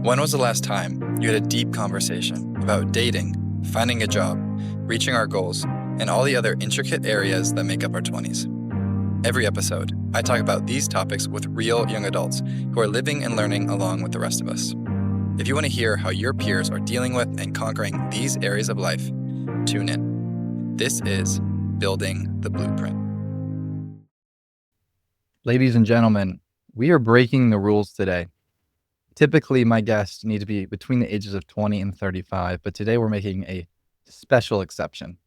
When was the last time you had a deep conversation about dating, finding a job, reaching our goals, and all the other intricate areas that make up our 20s? Every episode, I talk about these topics with real young adults who are living and learning along with the rest of us. If you want to hear how your peers are dealing with and conquering these areas of life, tune in. This is Building the Blueprint. Ladies and gentlemen, we are breaking the rules today. Typically, my guests need to be between the ages of 20 and 35, but today we're making a special exception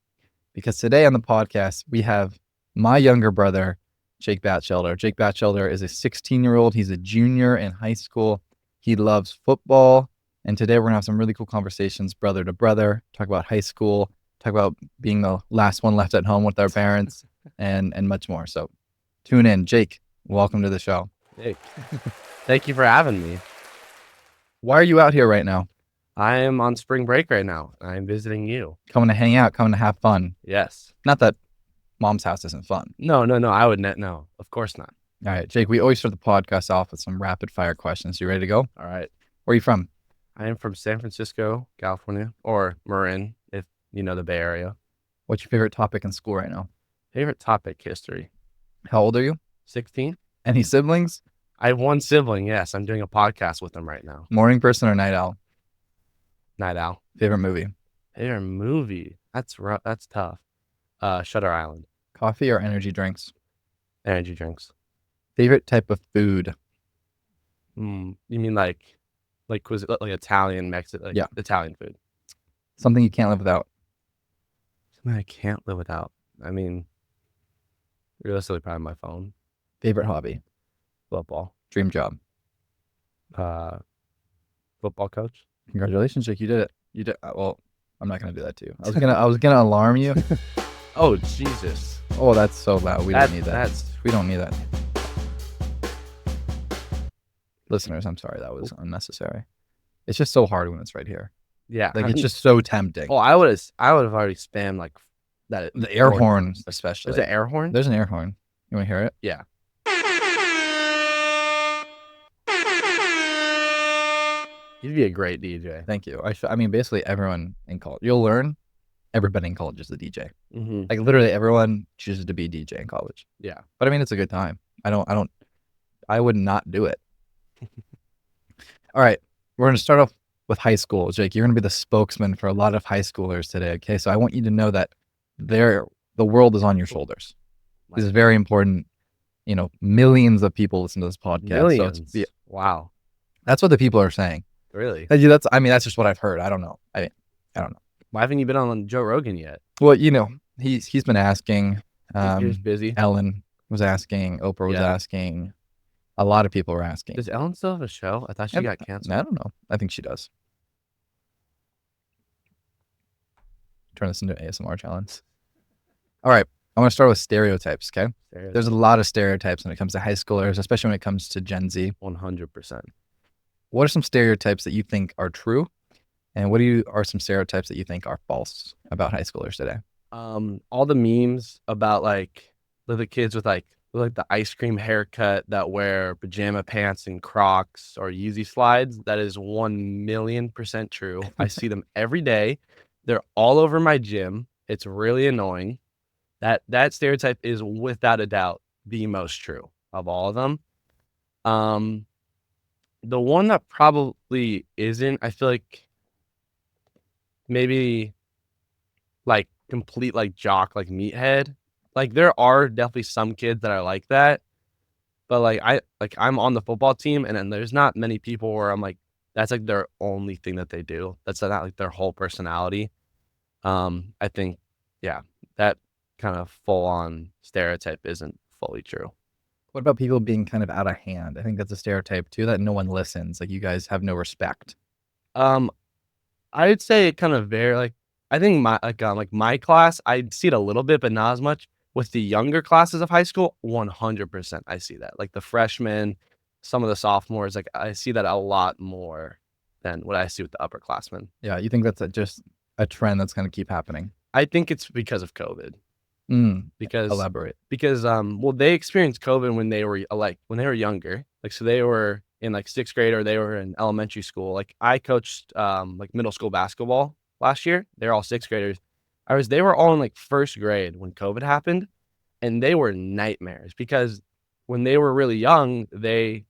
because today on the podcast, we have my younger brother, Jake Batchelder. Jake Batchelder is a 16-year-old. He's a junior in high school. He loves football, and today we're going to have some really cool conversations, brother to brother, talk about high school, talk about being the last one left at home with our parents, and much more. So tune in. Jake, welcome to the show. Hey, thank you for having me. Why are you out here right now? I am on spring break right now. I'm visiting you. Coming to hang out, coming to have fun. Yes. Not that mom's house isn't fun. No. I would no. Of course not. All right, Jake, we always start the podcast off with some rapid fire questions. You ready to go? All right. Where are you from? I am from San Francisco, California, or Marin, if you know the Bay Area. What's your favorite topic in school right now? Favorite topic, history. How old are you? 16. Any siblings? I have one sibling, yes. I'm doing a podcast with them right now. Morning person or night owl? Night owl. Favorite movie? Favorite movie? That's tough. Shutter Island. Coffee or energy drinks? Energy drinks. Favorite type of food? You mean like cuisine, like Italian, Mexican, Yeah. Italian food? Something you can't live without? Something I can't live without. I mean, realistically, probably my phone. Favorite hobby? Football. Dream job? Football coach. Congratulations, Jake. You did it. You did. Well, I'm not gonna do that to you. I was gonna alarm you. Oh Jesus! Oh, that's so loud. We don't need that. We don't need that. Listeners, I'm sorry. That was unnecessary. It's just so hard when it's right here. Yeah, Like it's just so tempting. Oh, I would have already spammed like that. The air horn, especially. There's an air horn. There's an air horn. You want to hear it? Yeah. You'd be a great DJ. Thank you. I mean, basically everyone in college. You'll learn everybody in college is a DJ. Mm-hmm. Like literally everyone chooses to be a DJ in college. Yeah. But I mean, it's a good time. I would not do it. All right. We're going to start off with high school. Jake, you're going to be the spokesman for a lot of high schoolers today. Okay. So I want you to know that the world is on your shoulders. This is very important. You know, millions of people listen to this podcast. Millions. So Wow. That's what the people are saying. Really? That's just what I've heard. I don't know. I don't know. Why haven't you been on Joe Rogan yet? Well, you know, he's been asking. He's busy. Ellen was asking. Oprah was asking. A lot of people were asking. Does Ellen still have a show? I thought she got canceled. I don't know. I think she does. Turn this into an ASMR challenge. All right. I want to start with stereotypes, okay? There's a lot of stereotypes when it comes to high schoolers, especially when it comes to Gen Z. 100%. What are some stereotypes that you think are true? And what are some stereotypes that you think are false about high schoolers today? All the memes about like the kids with like the ice cream haircut that wear pajama pants and Crocs or Yeezy slides, that is 1,000,000% true. I see them every day. They're all over my gym. It's really annoying. That stereotype is without a doubt the most true of all of them. The one that probably isn't, I feel like maybe like complete like jock, like meathead. Like there are definitely some kids that are like that, but I'm on the football team and then there's not many people where I'm like, that's like their only thing that they do. That's not like their whole personality. I think, yeah, that kind of full on stereotype isn't fully true. What about people being kind of out of hand? I think that's a stereotype too, that no one listens. Like you guys have no respect. I'd say it kind of I think my class, I'd see it a little bit, but not as much. With the younger classes of high school, 100% I see that. Like the freshmen, some of the sophomores, like I see that a lot more than what I see with the upperclassmen. Yeah, you think that's just a trend that's going to keep happening? I think it's because of COVID. Because elaborate. Because well, they experienced COVID when they were younger. Like so they were in like 6th grade or they were in elementary school. Like I coached like middle school basketball last year. They're all 6th graders. They were all in like 1st grade when COVID happened, and they were nightmares because when they were really young, they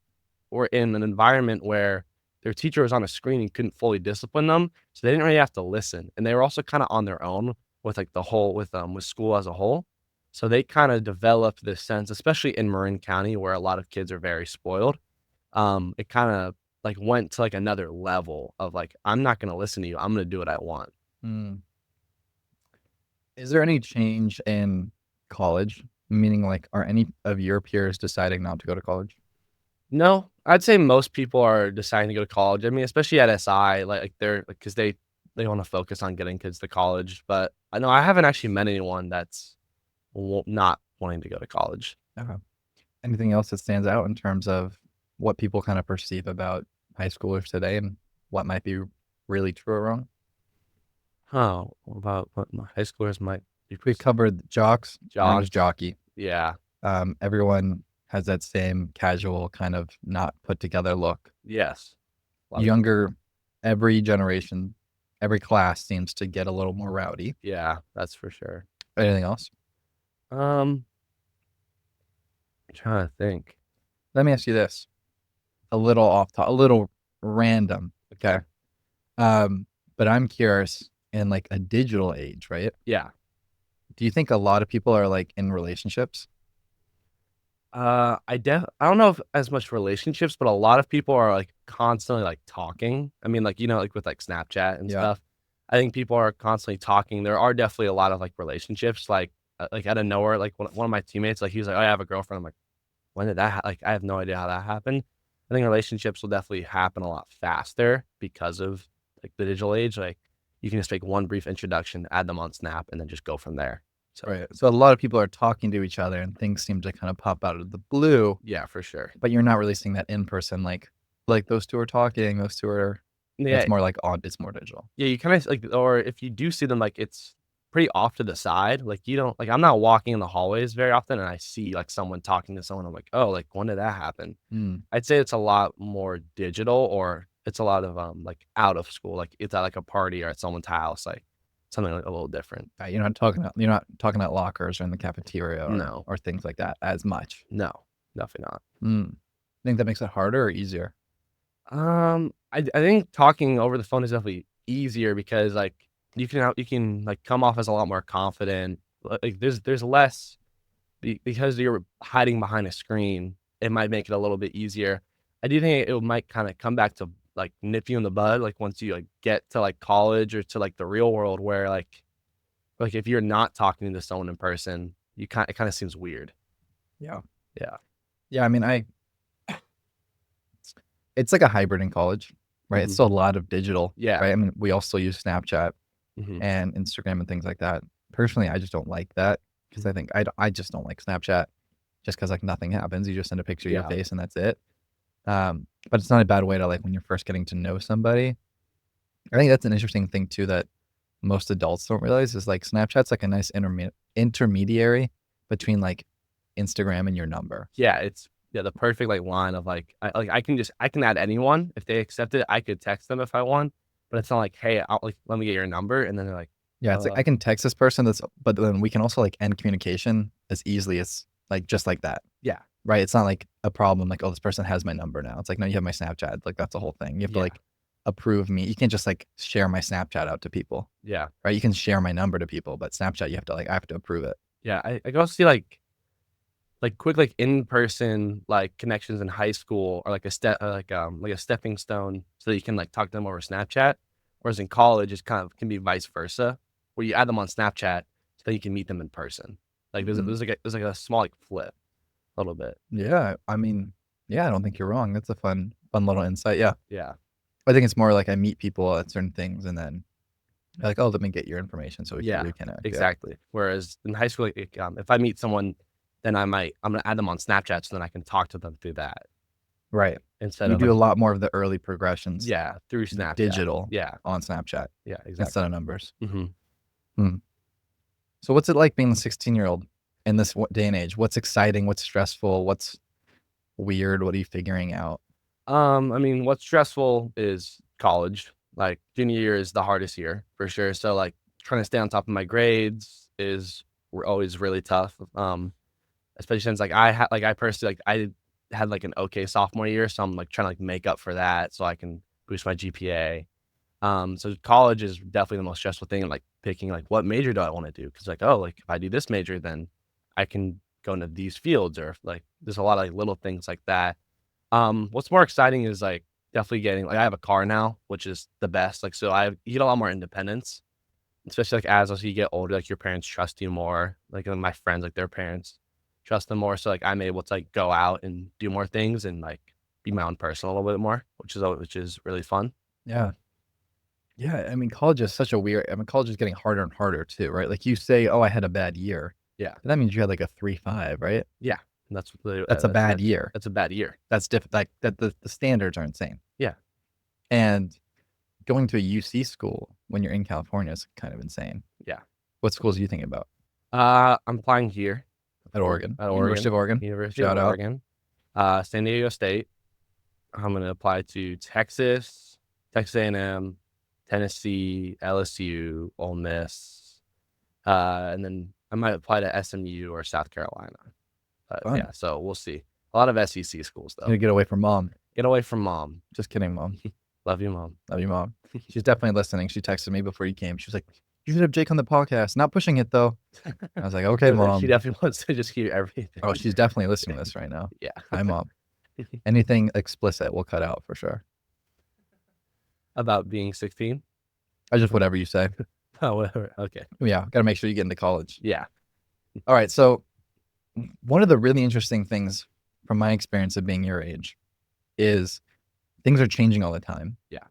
were in an environment where their teacher was on a screen and couldn't fully discipline them, so they didn't really have to listen, and they were also kind of on their own with like the whole with school as a whole. So they kind of developed this sense, especially in Marin County, where a lot of kids are very spoiled. It kind of like went to like another level of like, I'm not going to listen to you. I'm going to do what I want. Mm. Is there any change in college? Meaning, like, are any of your peers deciding not to go to college? No, I'd say most people are deciding to go to college. I mean, especially at SI, like they're like, cause they want to focus on getting kids to college. But I know I haven't actually met anyone that's not wanting to go to college. Okay. Anything else that stands out in terms of what people kind of perceive about high schoolers today and what might be really true or wrong? Oh, what about what my high schoolers might be We covered jocks. Everyone was jocks? jockey. Yeah. Everyone has that same casual kind of not put together look. Yes. A lot of- Younger, every generation, every class seems to get a little more rowdy. yeah, that's for sure. Anything else? I'm trying to think. Let me ask you this. A little off top, a little random. Okay. But I'm curious, in like a digital age, right? Yeah. Do you think a lot of people are like in relationships? I don't know if as much relationships, but a lot of people are like constantly like talking. I mean, like, like with like Snapchat and Yeah. stuff. I think people are constantly talking. There are definitely a lot of like relationships, like out of nowhere. Like one of my teammates, like he was like, "Oh, I have a girlfriend." I'm like, "When did that? Like, I have no idea how that happened." I think relationships will definitely happen a lot faster because of like the digital age. Like, you can just make one brief introduction, add them on Snap, and then just go from there. So Right. So a lot of people are talking to each other and things seem to kind of pop out of the blue, yeah, for sure. but you're not really seeing that in person. Like those two are talking, those two are, Yeah, it's more like on, it's more digital. yeah, you kinda like or if you do see them, like, it's pretty off to the side, like, you don't like, I'm not walking in the hallways very often, and I see, like, someone talking to someone, I'm like, "Oh, like, when did that happen?" Mm. I'd say it's a lot more digital, or it's a lot of, like, out of school, like, it's at, like, a party or at someone's house, like, something, like, a little different. You're not talking about lockers or in the cafeteria No. or things like that as much. No, definitely not. Mm. Think that makes it harder or easier? I think talking over the phone is definitely easier because, like, you can, like, come off as a lot more confident, like, there's less because you're hiding behind a screen, it might make it a little bit easier. I do think it might kinda come back to, like, nip you in the bud, like, once you, like, get to, like, college or to, like, the real world where, like, if you're not talking to someone in person, it kinda seems weird. Yeah. Yeah. Yeah. I mean, it's like a hybrid in college, right? It's Mhm. still a lot of digital, Yeah. right? I mean, we all still use Snapchat Mhm. and Instagram and things like that. Personally, I just don't like that because I Mhm. think I just don't like Snapchat just because like nothing happens. You just send a picture of your Yeah. face and that's it. But it's not a bad way to like when you're first getting to know somebody. I think that's an interesting thing too that most adults don't realize is like Snapchat's like a nice intermediary between like Instagram and your number. Yeah, it's yeah, the perfect, like, line of, I can add anyone. If they accept it, I could text them if I want, but it's not like, "Hey, let me get your number," and then they're like, Yeah, it's like I can text this person but then we can also like end communication as easily as like just like that. yeah, Right? It's not like a problem like, "Oh, this person has my number now." It's like, "No, you have my Snapchat." Like, that's the whole thing. You have to, yeah, like, approve me. You can't just, like, share my Snapchat out to people, yeah, right? You can share my number to people, but Snapchat, I have to approve it. yeah. I can also see, like, quick, like, in-person, like, connections in high school or, like, like a stepping stone so that you can, like, talk to them over Snapchat, whereas in college, it's kind of can be vice versa, where you add them on Snapchat so that you can meet them in person. Like, Mhm. there's, like, a small, like, flip a little bit. Yeah, I mean, yeah, I don't think you're wrong. That's a fun little insight, yeah. Yeah. I think it's more like I meet people at certain things and then they're like, "Oh, let me get your information so we can Yeah, reconnect." Yeah. exactly. Whereas in high school, if I meet someone, then I'm gonna add them on Snapchat so then I can talk to them through that Right. instead You of do like a lot more of the early progressions yeah, through Snapchat. digital Yeah, on Snapchat yeah, exactly. instead of numbers. Mhm. Hmm. So what's it like being a 16-year-old in this day and age? What's exciting? What's stressful? What's weird? What are you figuring out? I mean, what's stressful is college. Like junior year is the hardest year for sure. So like trying to stay on top of my grades is always really tough. Especially since like I personally like I had like an okay sophomore year, so I'm like trying to like make up for that so I can boost my GPA. So college is definitely the most stressful thing, and like picking like what major do I want to do? Because like, oh, like if I do this major, then I can go into these fields, or like there's a lot of like little things like that. What's more exciting is like definitely getting like I have a car now, which is the best. Like so you get a lot more you especially like as you get older, like your parents trust you more. Like my friends, like their parents trust them more. So like I'm able to like go out and do more things and like be my own person a little bit more, which is really fun. Yeah. Yeah, I mean, college is such a weird I mean, college is getting harder and harder too, right? Like, you say, "Oh, I had a bad year." Yeah. That means you had, like, a 3.5, right? Yeah. That's the That's a bad year. that's a bad year. That's like, the standards are insane. Yeah. And going to a UC school when you're in California is kind of insane. Yeah. What schools are you thinking about? I'm applying here At Oregon? at University Oregon, of Oregon? University of Shout out. Oregon, San Diego State. I'm gonna apply to Texas, Texas A&M, Tennessee, LSU, Ole Miss, and then I might apply to SMU or South Carolina. But Fun. yeah, so we'll see. A lot of SEC schools You though. gotta get away from mom. Get away from mom. Just kidding, mom. Love you, mom. Love you, mom. She's definitely listening. She texted me before you came. She was like, "You should have Jake on the podcast." Not pushing it, though. I was like, "Okay, She mom." definitely wants to just hear everything. Oh, she's definitely listening to this right now. Yeah. Hi, mom. Anything explicit we'll cut out for sure. About being 16. I just whatever you say. Oh, whatever. Okay. Yeah, gotta make sure you get into college. Yeah. All right, so one of the really interesting things from my experience of being your age is things are changing all the time. Yeah.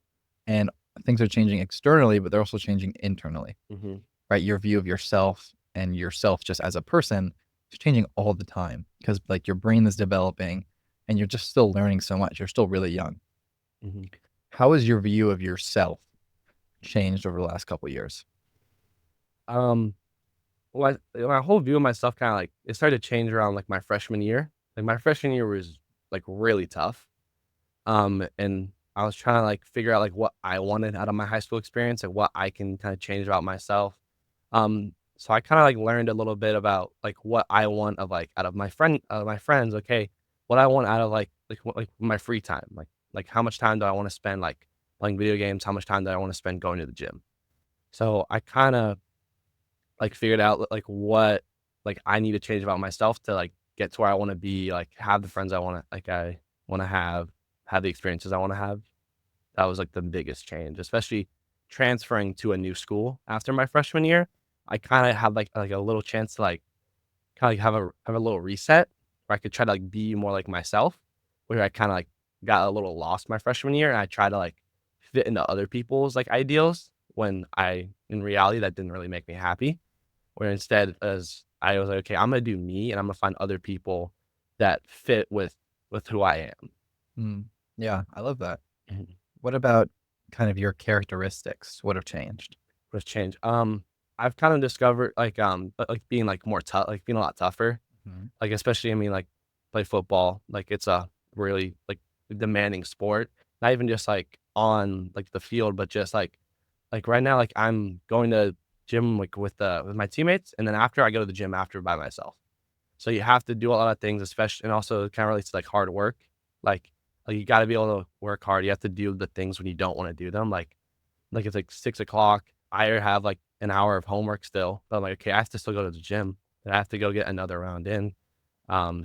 And things are changing externally, but they're also changing internally, Mm-hmm. right? Your view of yourself and yourself just as a person is changing all the time because like your brain is developing and you're just still learning so much. You're still really young. Mm-hmm. How has your view of yourself changed over the last couple of years? Well, my whole view of myself kind of like it started to change around like my freshman year. Like my freshman year was like really tough. And I was trying to like figure out like what I wanted out of my high school experience and what I can kind of change about myself. So I kind of like learned a little bit about like what I want of like out of my friends. Okay, what I want out of like my free time. Like how much time do I want to spend like playing video games? How much time do I want to spend going to the gym? So I kind of like figured out like what like I need to change about myself to like get to where I want to be, like have the friends I want to have the experiences I want to have. That was like the biggest change, especially transferring to a new school after my freshman year. I kind of had like a little chance to like kind of have a little reset where I could try to like be more like myself. Where I kind of like got a little lost my freshman year, and I tried to like fit into other people's like ideals when I in reality that didn't really make me happy. Where instead, as I was like, okay, I'm gonna do me, and I'm gonna find other people that fit with who I am. Mm, yeah, I love that. Mhm. What about kind of your characteristics? What have changed? With change, I've kind of discovered like being like more tough, like being a lot tougher. Mhm. Like especially, I mean, like play football, like it's a really like demanding sport. Not even just like on like the field, but just like right now, like I'm going to gym like with my teammates, and then after I go to the gym after by myself. So you have to do a lot of things, especially and also it kind of relates to like hard work. Like like you got to be able to work hard. You have to do the things when you don't want to do them. Like it's like 6 o'clock. I have like an hour of homework still, but I'm like, okay, I have to still go to the gym. And I have to go get another round in.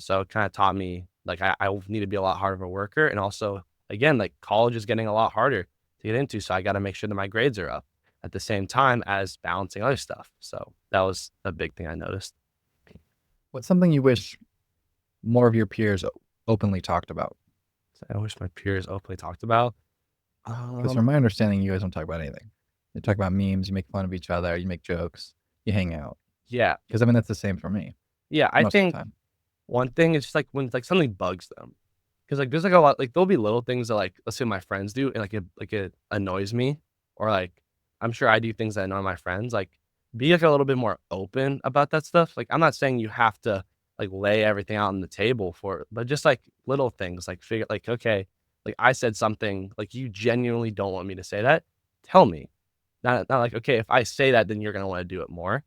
So it kind of taught me like I need to be a lot harder of a worker. And also, again, like college is getting a lot harder to get into. So I got to make sure that my grades are up at the same time as balancing other stuff. So that was a big thing I noticed. What's something you wish more of your peers openly talked about? I wish my peers openly talked about. Because from my understanding, you guys don't talk about anything. You talk about memes, you make fun of each other, you make jokes, you hang out. Yeah. Because I mean, that's the same for me Yeah. I most of the think time. one thing is just like when like something bugs them. Cause like there's like a lot like there'll be little things that like let's say my friends do and it annoys me or like I'm sure I do things that annoy my friends. Like be like a little bit more open about that stuff. Like I'm not saying you have to like lay everything out on the table for it, but just like little things like figure like okay, like I said something like you genuinely don't want me to say that, tell me. Not like, okay, if I say that, then you're gonna want to do it more.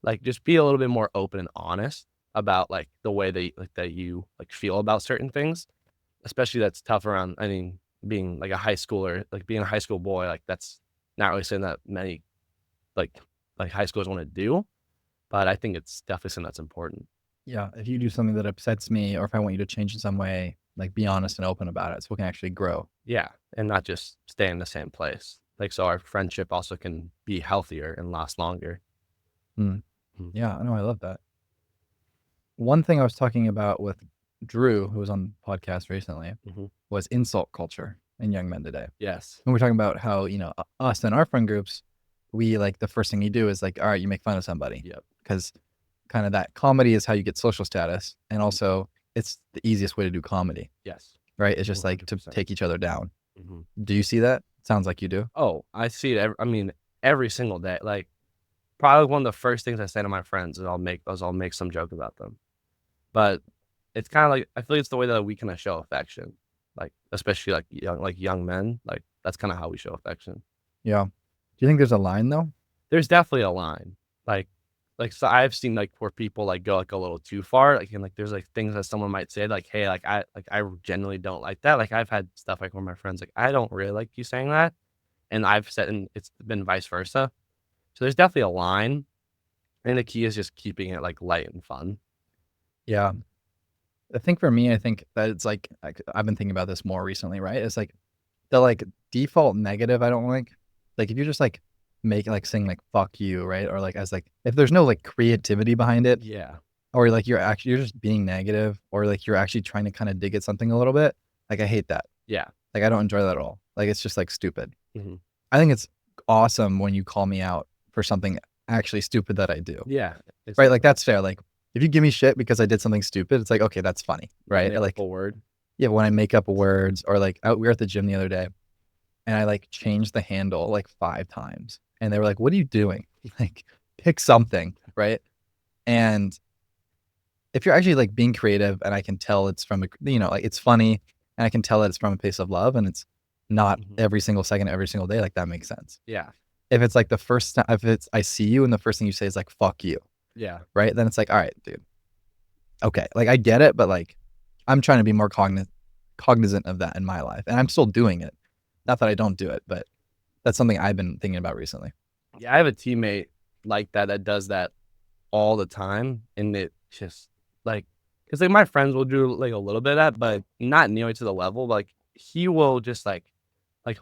Like just be a little bit more open and honest about like the way that you like feel about certain things. Especially that's tough around, I mean, being like a high schooler, like being a high school boy, like that's not really something that many like high schoolers want to do. But I think it's definitely something that's important. Yeah, if you do something that upsets me or if I want you to change in some way, like, be honest and open about it so we can actually grow. Yeah, and not just stay in the same place. Like so our friendship also can be healthier and last longer. Mm. Mhm, Yeah, I know, I love that. One thing I was talking about with Drew, who was on the podcast recently, mhm. was insult culture in young men today. Yes. And we're talking about how, us and our friend groups, we like the first thing you do is like, all right, you make fun of somebody Yep. because kind of that comedy is how you get social status. And also, it's the easiest way to do comedy, Yes. right? It's just like to 100%. take each other down. Mhm. Do you see that? Sounds like you do. Oh, I see it I mean, every single day. Like, probably one of the first things I say to my friends is I'll make some joke about them. But it's kinda like I feel like it's the way that we kinda show affection. Like, especially, like, young men, like, that's kinda how we show affection. Yeah. Do you think there's a line though? There's definitely a line. Like so I've seen, like, where people, like, go, like, a little too far, like, and, like, there's, like, things that someone might say, like, "Hey, I genuinely don't like that." Like, I've had stuff, like, where my friends, like, "I don't really like you saying that," and I've said and it's been vice versa. So there's definitely a line, and the key is just keeping it, like, light and fun. Yeah. I think for me, I think that it's like I've been thinking about this more recently, right? It's like the like default negative I don't like. Like if you just like make like saying like fuck you, right? Or like as like if there's no like creativity behind it, Yeah. or like you're just being negative, or like you're actually trying to kind of dig at something a little bit. Like I hate that. Yeah. Like I don't enjoy that at all. Like it's just like stupid. Mhm. I think it's awesome when you call me out for something actually stupid that I do. Yeah, Right? Like exactly. that's fair. Like if you give me shit because I did something stupid, it's like okay, that's funny, Like, right? make up Like a word. yeah, when I make up words or like we were at the gym the other day and I like changed the handle like 5 times and they were like, "What are you doing?" Like pick something, right? And if you're actually like being creative and I can tell it's from like it's funny and I can tell that it's from a place of love and it's not Mhm. every single second, every single day, like that makes sense. Yeah. If it's like the first time, if it's I see you and the first thing you say is like "fuck you," Yeah. right? Then it's like, all right, dude, okay, like I get it, but like I'm trying to be more cognizant of that in my life, and I'm still doing it. Not that I don't do it, but that's something I've been thinking about recently. Yeah, I have a teammate like that that does that all the time, and it just like, cause like my friends will do like a little bit of that, but not nearly to the level. Like he will just like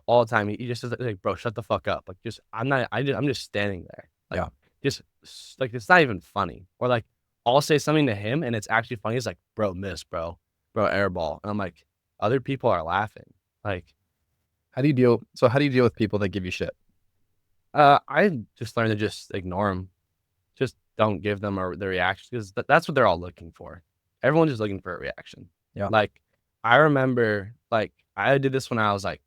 all the time. He just says like, "Bro, shut the fuck up." Like just I'm just standing there. Like Yeah. just like it's not even funny. Or like I'll say something to him and it's actually funny. He's like, "Bro, miss, bro, airball," and I'm like, other people are laughing. Like How do you deal with people that give you shit? I just learned to just ignore them. Just don't give them the reaction because that's what they're all looking for. Everyone's just looking for a reaction. Yeah. Like, I remember, like, I did this when I was, like,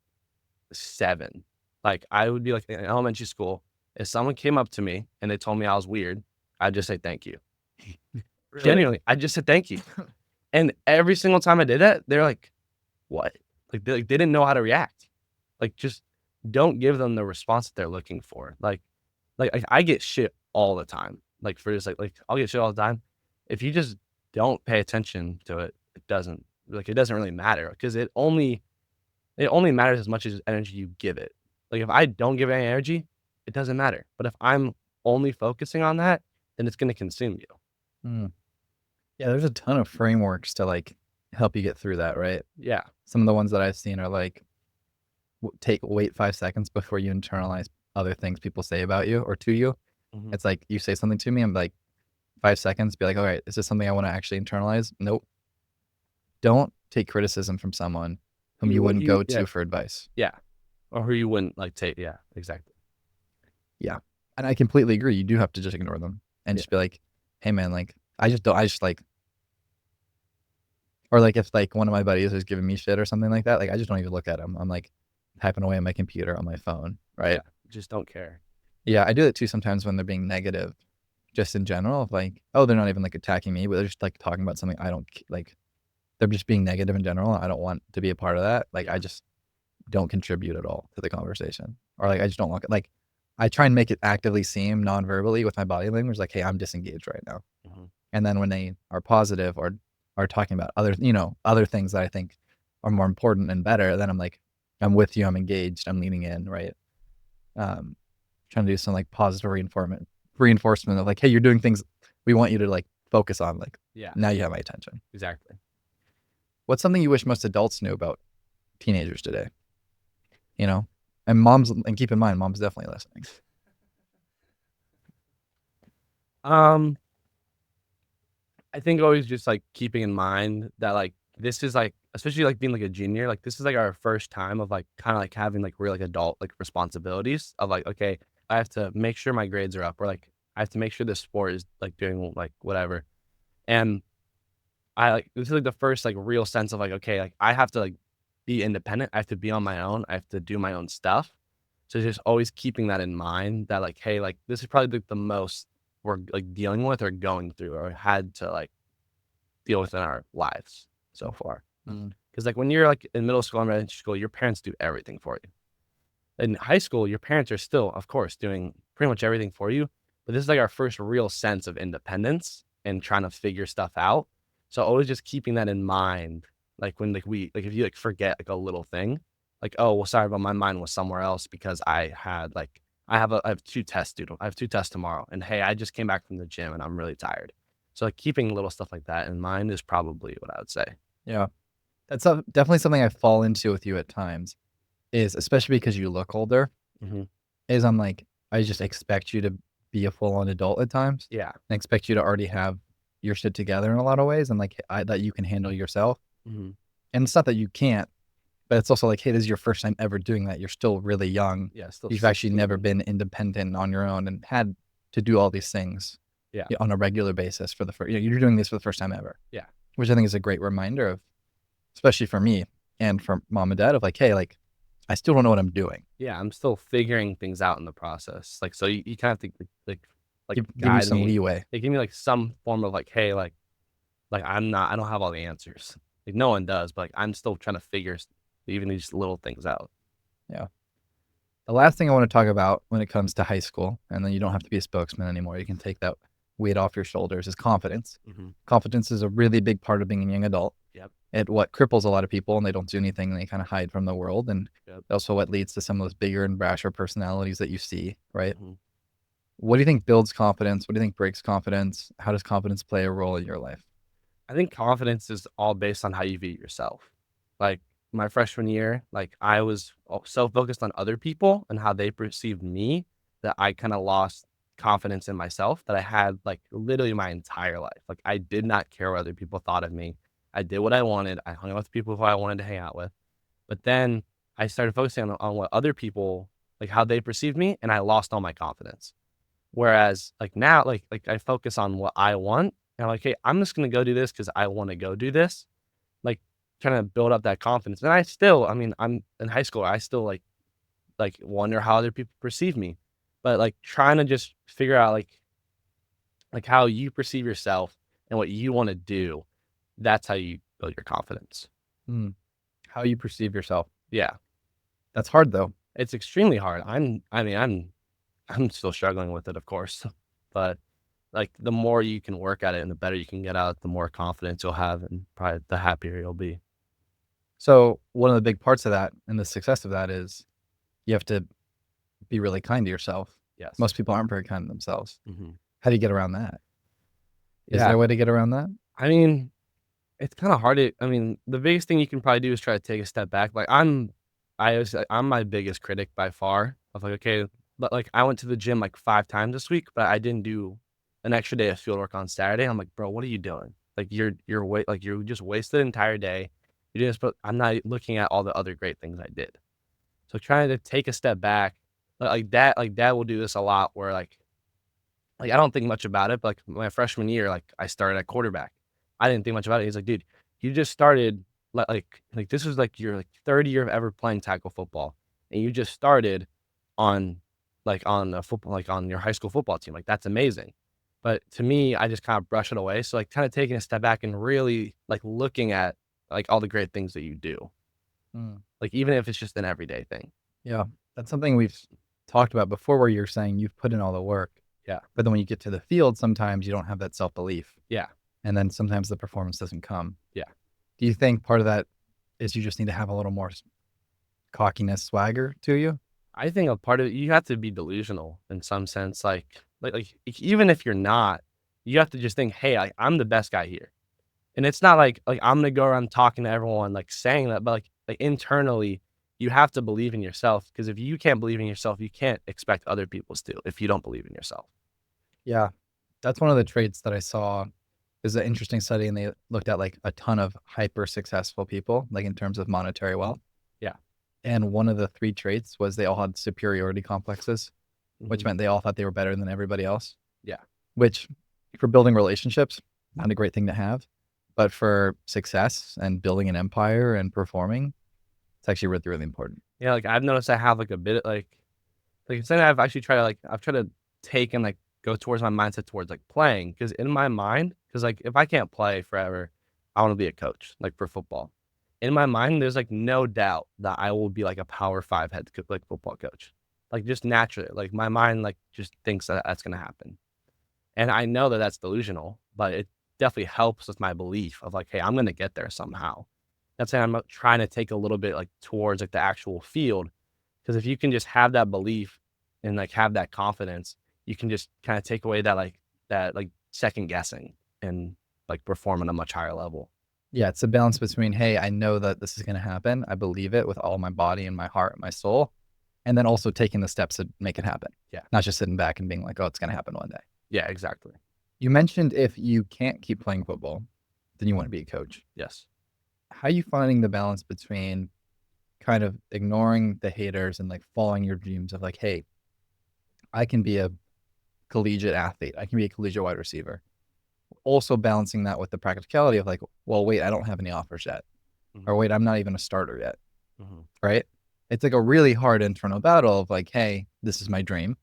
7. Like, I would be, like, in elementary school, if someone came up to me and they told me I was weird, I'd just say, "Thank you." Really? Genuinely, I just said, "Thank you." And every single time I did that, they're like, "What?" They didn't know how to react. Like, just don't give them the response that they're looking for. Like, I get shit all the time. Like, for just, I'll get shit all the time. If you just don't pay attention to it, it doesn't really matter because it only matters as much as energy you give it. Like, if I don't give it any energy, it doesn't matter. But if I'm only focusing on that, then it's gonna consume you. Mm. Yeah, there's a ton of frameworks to like help you get through that, right? Yeah. Some of the ones that I've seen are like wait 5 seconds before you internalize other things people say about you or to you. Mhm. It's like you say something to me, I'm like 5 seconds, be like, all right, is this something I want to actually internalize? Nope. Don't take criticism from someone whom you What wouldn't you go yeah, to for advice. yeah. Or who you wouldn't, like, take yeah, exactly. Yeah. And I completely agree. You do have to just ignore them and Yeah. just be like, hey man, like I just don't I just like or like if like one of my buddies is giving me shit or something like that, like I just don't even look at him. I'm like typing away on my computer on my phone. Right. Yeah. Just don't care. Yeah. I do it too sometimes when they're being negative, just in general. Of like, oh, they're not even like attacking me, but they're just like talking about something I don't like they're just being negative in general. I don't want to be a part of that. Like, I just don't contribute at all to the conversation, or like I just don't want like I try and make it actively seem non-verbally with my body language, like, hey, I'm disengaged right now. Mhm. And then when they are positive or are talking about other, other things that I think are more important and better, then I'm like, I'm with you, I'm engaged, I'm leaning in, right? Um, Trying to do some like positive reinforcement of like, hey, you're doing things we want you to like focus on. Like, Yeah, now you have my attention. exactly. What's something you wish most adults knew about teenagers today? You know, and moms, and keep in mind, mom's definitely listening. Um, I think always just like keeping in mind that like this is like especially like being like a junior, like this is like our first time of like kind of like having like real like adult like responsibilities of like, okay, I have to make sure my grades are up, or like I have to make sure this sport is like doing like whatever. And I like this is like the first like real sense of like, okay, like I have to like be independent. I have to be on my own. I have to do my own stuff. So just always keeping that in mind that like, hey, like this is probably the most we're like dealing with or going through or had to like deal with in our lives so far. Mm. Because like when you're like in middle school and elementary school, your parents do everything for you. In high school, your parents are still, of course, doing pretty much everything for you. But this is like our first real sense of independence and trying to figure stuff out. So always just keeping that in mind. Like when like we like if you like forget like a little thing, like, oh well sorry, but my mind was somewhere else because I had like I have two tests due I have two tests tomorrow. And hey, I just came back from the gym and I'm really tired. So like keeping little stuff like that in mind is probably what I would say. Yeah, that's definitely something I fall into with you at times. Is especially because you look older. Hmm. Is I'm like, I just expect you to be a full on adult at times, Yeah. and expect you to already have your shit together in a lot of ways, and like that you can handle yourself. Hmm. And it's not that you can't, but it's also like, hey, this is your first time ever doing that. You're still really young. Yeah. Still You've actually never 16. been independent on your own and had to do all these things Yeah. on a regular basis for the first. You're doing this for the first time ever, Yeah. which I think is a great reminder of, especially for me and for mom and dad, of like, hey, like I still don't know what I'm doing. Yeah, I'm still figuring things out in the process. Like, so you kind of have to like Give you guide some me. leeway. They give me like some form of like, hey, like I don't have all the answers. Like no one does, but like I'm still trying to figure even these little things out. Yeah. The last thing I want to talk about when it comes to high school, and then you don't have to be a spokesman anymore, you can take that weight off your shoulders, is confidence. Hmm. Confidence is a really big part of being a young adult. Yep. It what cripples a lot of people, and they don't do anything, and they kind of hide from the world, and Yep. also what leads to some of those bigger and brasher personalities that you see, right? Hmm. What do you think builds confidence? What do you think breaks confidence? How does confidence play a role in your life? I think confidence is all based on how you view yourself. Like my freshman year, like I was so focused on other people and how they perceived me that I kind of lost confidence in myself that I had like literally my entire life. Like I did not care what other people thought of me. I did what I wanted. I hung out with people who I wanted to hang out with. But then I started focusing on what other people like how they perceived me and I lost all my confidence. Whereas like now, like I focus on what I want and I'm like, hey, I'm just gonna go do this because I want to go do this. Like trying to build up that confidence. And I still, I mean, I'm in high school, I still like wonder how other people perceive me. But like trying to just figure out like how you perceive yourself and what you want to do, that's how you build your confidence. Hmm. How you perceive yourself. Yeah. That's hard though. It's extremely hard. I'm still struggling with it, of course. But like the more you can work at it and the better you can get out, the more confidence you'll have and probably the happier you'll be. So one of the big parts of that and the success of that is you have to be really kind to yourself. Yes. Most people aren't very kind to themselves. Hmm. How do you get around that? Is there Yeah. a way to get around that? I mean, it's kind of hard to, I mean, the biggest thing you can probably do is try to take a step back. Like I'm my biggest critic by far of like, okay, but like I went to the gym like 5 times this week, but I didn't do an extra day of field work on Saturday. I'm like, bro, what are you doing? Like like you just wasted an entire day. You just, but I'm not looking at all the other great things I did. So trying to take a step back, like dad will do this a lot where like I don't think much about it, but like my freshman year, like I started at quarterback. I didn't think much about it. He's like, dude, you just started like this was like your like third year of ever playing tackle football. And you just started on on a football like on your high school football team. Like that's amazing. But to me, I just kind of brush it away. So like kind of taking a step back and really like looking at like all the great things that you do. Mm. Like even if it's just an everyday thing. Yeah, that's something we've talked about before where you're saying you've put in all the work, Yeah. but then when you get to the field, sometimes you don't have that self-belief, Yeah. and then sometimes the performance doesn't come. Yeah. Do you think part of that is you just need to have a little more cockiness, swagger to you? I think a part of it, you have to be delusional in some sense. Like even if you're not, you have to just think, hey, I'm the best guy here. And it's not like I'm gonna go around talking to everyone like saying that, but like internally, you have to believe in yourself because if you can't believe in yourself, you can't expect other people to if you don't believe in yourself. Yeah, that's one of the traits that I saw. Is an interesting study, and they looked at like a ton of hyper successful people, like in terms of monetary wealth. Yeah. And one of the three traits was they all had superiority complexes, which Mhm. meant they all thought they were better than everybody else. Yeah. Which, for building relationships, not a great thing to have, but for success and building an empire and performing, it's actually really, really important. Yeah, like I've noticed I have like a bit like instead I've actually tried to I've tried to take and like go towards my mindset towards like playing because in my mind, because like if I can't play forever, I want to be a coach like for football. In my mind, there's like no doubt that I will be like a power five like football coach, like just naturally. Like my mind like just thinks that that's gonna happen, and I know that that's delusional, but it definitely helps with my belief of like, hey, I'm gonna get there somehow. That's why I'm trying to take a little bit like towards like the actual field because if you can just have that belief and like have that confidence, you can just kind of take away that like second guessing and like perform at a much higher level. Yeah, it's a balance between, hey, I know that this is going to happen. I believe it with all my body and my heart and my soul. And then also taking the steps to make it happen. Yeah. Not just sitting back and being like, oh, it's going to happen one day. Yeah, exactly. You mentioned if you can't keep playing football, then you want to be a coach. Yes. How are you finding the balance between kind of ignoring the haters and like following your dreams of like, hey, I can be a collegiate athlete. I can be a collegiate wide receiver. Also balancing that with the practicality of like, well, wait, I don't have any offers yet. Or Hmm. wait, I'm not even a starter yet. Hmm. Right? It's like a really hard internal battle of like, hey, this is my dream.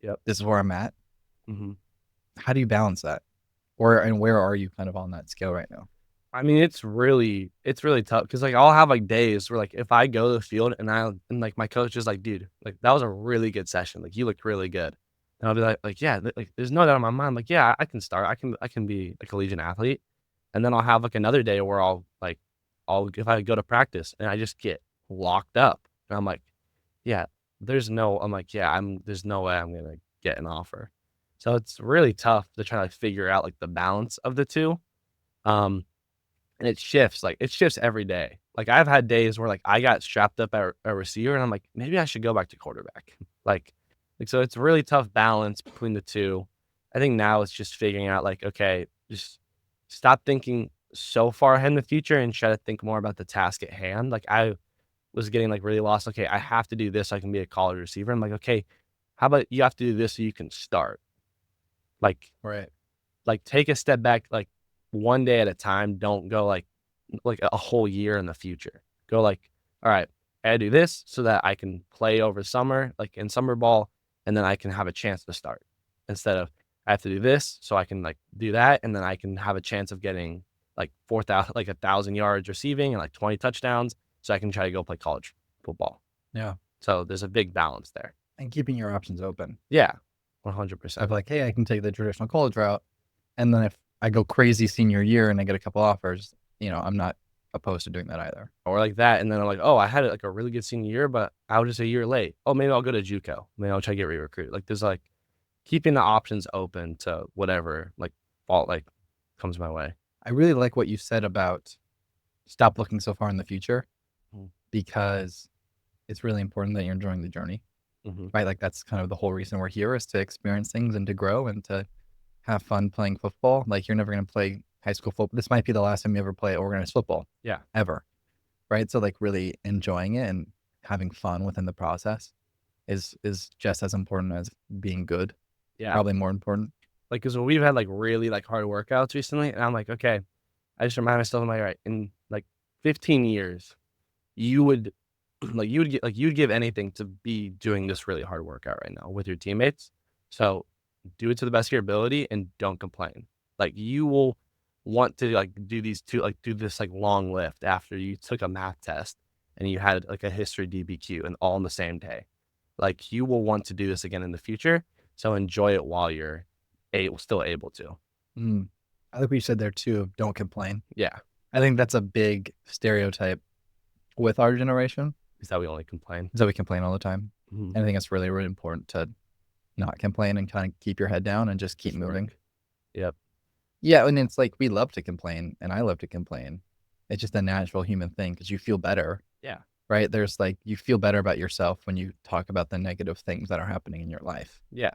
Yep. This is where I'm at. Hmm. How do you balance that? Where are you kind of on that scale right now? I mean, it's really tough because like I'll have like days where like if I go to the field and like my coach is like, dude, like that was a really good session. Like you looked really good. And I'll be like yeah, like there's no doubt in my mind. Like yeah, I can start. I can be a collegiate athlete. And then I'll have like another day where I'll if I go to practice and I just get locked up and I'm like, yeah, I'm like yeah, there's no way I'm gonna get an offer. So it's really tough to try to figure out like the balance of the two. Um, and it shifts every day. Like, I've had days where, like, I got strapped up at a receiver, and I'm like, "Maybe I should go back to quarterback." Like so it's a really tough balance between the 2. I think now it's just figuring out, like, okay, just stop thinking so far ahead in the future and try to think more about the task at hand. Like, I was getting, like, really lost. Okay, I have to do this so I can be a college receiver. I'm like, "Okay, how about you have to do this so you can start?" Like Right. take a step back, like, one day at a time. Don't go, like, a whole year in the future. Go, like, "Alright, I gotta do this so that I can play over summer, like, in summer ball, and then I can have a chance to start." Instead of, "I have to do this so I can, like, do that, and then I can have a chance of getting, like, 1,000 yards receiving and, like, 20 touchdowns so I can try to go play college football." Yeah. So, there's a big balance there. And keeping your options open Yeah, of 100%. like, hey, I can take the traditional college route. And then if I go crazy senior year and I get a couple offers, I'm not opposed to doing that either. Or like that, and then I'm like, "Oh, I had, like, a really good senior year, but I was just a year late. Oh, maybe I'll go to JUCO. Maybe I'll try to get re-recruited." Like, there's, like keeping the options open to whatever, like, fault, like, comes my way. I really like what you said about stop looking so far in the future Mhm, because it's really important that you're enjoying the journey, mhm, right? Like that's kind of the whole reason we're here is to experience things and to grow and to have fun playing football. Like you're never going to play high school football. This might be the last time you ever play organized football yeah, ever, right? So like really enjoying it and having fun within the process is just as important as being good, yeah. probably more important. Like, 'cause when we've had, like, really, like, hard workouts recently, and I'm like, "Okay." I just remind myself, I'm like, "Alright, in, like, 15 years, you would you'd give anything to be doing this really hard workout right now with your teammates. So, do it to the best of your ability and don't complain. Like, you will want to like do this like long lift after you took a math test and you had like a history DBQ and all on the same day. Like you will want to do this again in the future. So enjoy it while you're still able to. Mm. I like what you said there too. Don't complain. Yeah. I think that's a big stereotype with our generation Is that we only complain. is that we complain all the time. Mhm. And I think it's really, really important to not complain and kind of keep your head down and just keep moving. Yep. Yeah, and it's like we love to complain, and I love to complain. It's just a natural human thing because you feel better, Yeah. right? There's like you feel better about yourself when you talk about the negative things that are happening in your life, Yeah.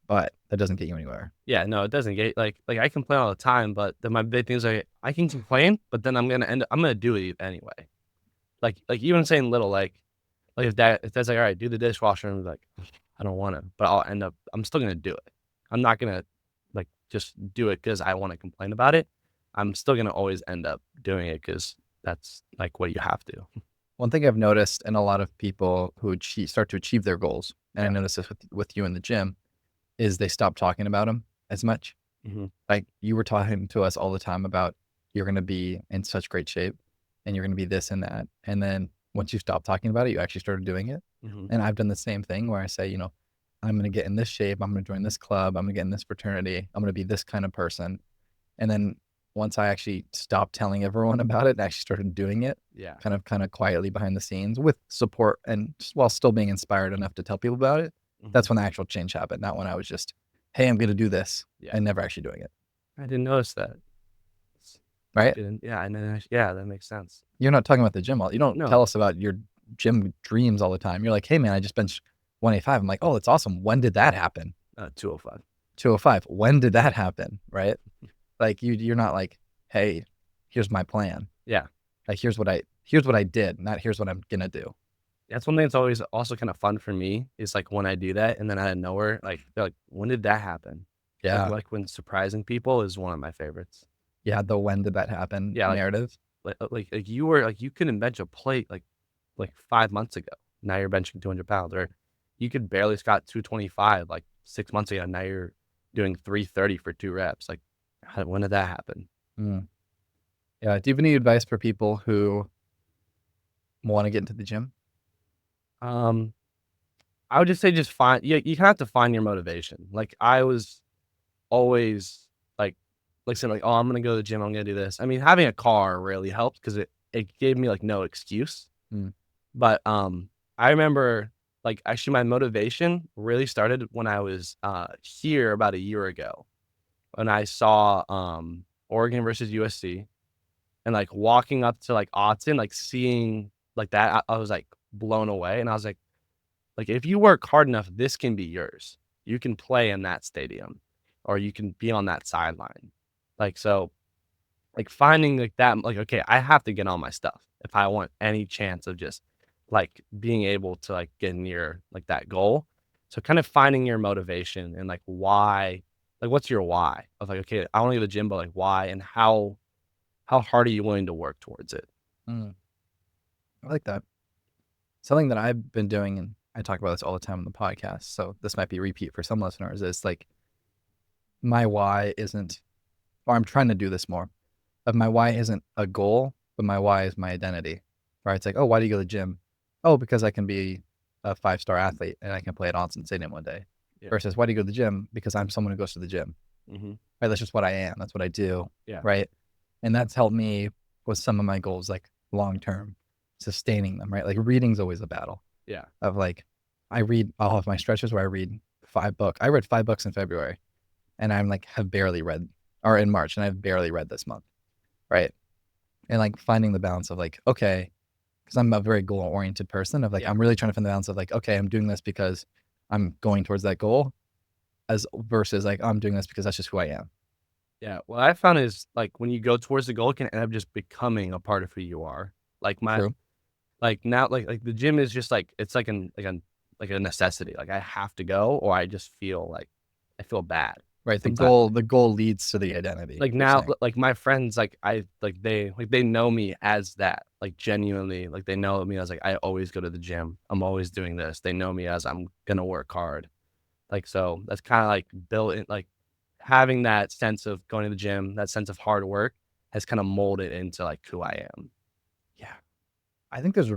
but that doesn't get you anywhere. Yeah. No, it doesn't get like I complain all the time, but then my big thing is like I can complain, but then I'm gonna do it anyway. Like even saying little like if that's like all right, do the dishwasher, and I'm like I don't want to, but I'm still gonna do it. I'm not gonna like just do it because I want to complain about it. I'm still gonna always end up doing it because that's like what you have to. One thing I've noticed in a lot of people who start to achieve their goals, and I Yeah. notice this with you in the gym, is they stop talking about them as much. Mm-hmm. Like you were talking to us all the time about you're going to be in such great shape and you're going to be this and that. And then once you stop talking about it, you actually started doing it. Mm-hmm. And I've done the same thing where I say, you know, I'm going to get in this shape. I'm going to join this club. I'm going to get in this fraternity. I'm going to be this kind of person. And then once I actually stopped telling everyone about it and actually started doing it, Yeah. kind of quietly behind the scenes with support and while still being inspired enough to tell people about it, that's when the actual change happened. Not when I was just, hey, I'm going to do this Yeah. and never actually doing it. I didn't notice that. Right? Yeah, and then yeah, that makes sense. You're not talking about the gym all. You don't No. tell us about your gym dreams all the time. You're like, hey man, I just benched 185. I'm like, oh, that's awesome. When did that happen? 205. 205. When did that happen? Right? Like you're not like, hey, here's my plan. Yeah. Like here's what I did, not here's what I'm gonna do. That's one thing that's always also kind of fun for me is like when I do that and then out of nowhere, like they're like, when did that happen? Yeah. Like when surprising people is one of my favorites. Yeah, the when did that happen narrative. Like you couldn't bench a plate like 5 months ago. Now you're benching 200 pounds, or you could barely squat 225 like 6 months ago. Now you're doing 330 for 2 reps. Like, when did that happen? Mm. Yeah. Do you have any advice for people who want to get into the gym? I would just say just find you kind of have to find your motivation. Like I was always saying like, oh, I'm gonna go to the gym, I'm gonna do this. I mean, having a car really helped because it gave me like no excuse. Mm. But I remember like actually my motivation really started when I was here about a year ago when I saw Oregon versus USC and like walking up to like Autzen, like seeing like that, I was like blown away. And I was like if you work hard enough, this can be yours. You can play in that stadium or you can be on that sideline. Like so like finding like that, like, okay, I have to get on my stuff if I want any chance of just like being able to like get near like that goal. So kind of finding your motivation and like why, like what's your why of like, okay, I want to go to the gym, but like why and how hard are you willing to work towards it? Mm. I like that. Something that I've been doing, and I talk about this all the time on the podcast, so this might be a repeat for some listeners, is like my why isn't, or I'm trying to do this more, of my why isn't a goal, but my why is my identity. Right? It's like, oh, why do you go to the gym? Oh, because I can be a 5-star athlete and I can play at Austin Stadium one day. Yeah. Versus, why do you go to the gym? Because I'm someone who goes to the gym. Mm-hmm. Right? That's just what I am. That's what I do. Yeah. Right? And that's helped me with some of my goals, like long term, sustaining them. Right? Like reading's always a battle. Yeah. Of like, I read all of my stretches where I read 5 books. I read 5 books in February, and I'm like have barely read, or in March, and I've barely read this month. Right? And like finding the balance of like, okay, because I'm a very goal oriented person of like, I'm really trying to find the balance of like, okay, I'm doing this because I'm going towards that goal, as versus like, I'm doing this because that's just who I am. Yeah. What I found is like when you go towards the goal, it can end up just becoming a part of who you are. Like True. like now, like the gym is just like, it's like a necessity. Like I have to go or I just feel like I feel bad. Right. The sometimes. goal leads to the identity. Like now, like my friends, like they know me as that, like genuinely, like they know me as like, I always go to the gym. I'm always doing this. They know me as I'm going to work hard. Like, so that's kind of like built in, like having that sense of going to the gym, that sense of hard work has kind of molded into like who I am. Yeah. I think there's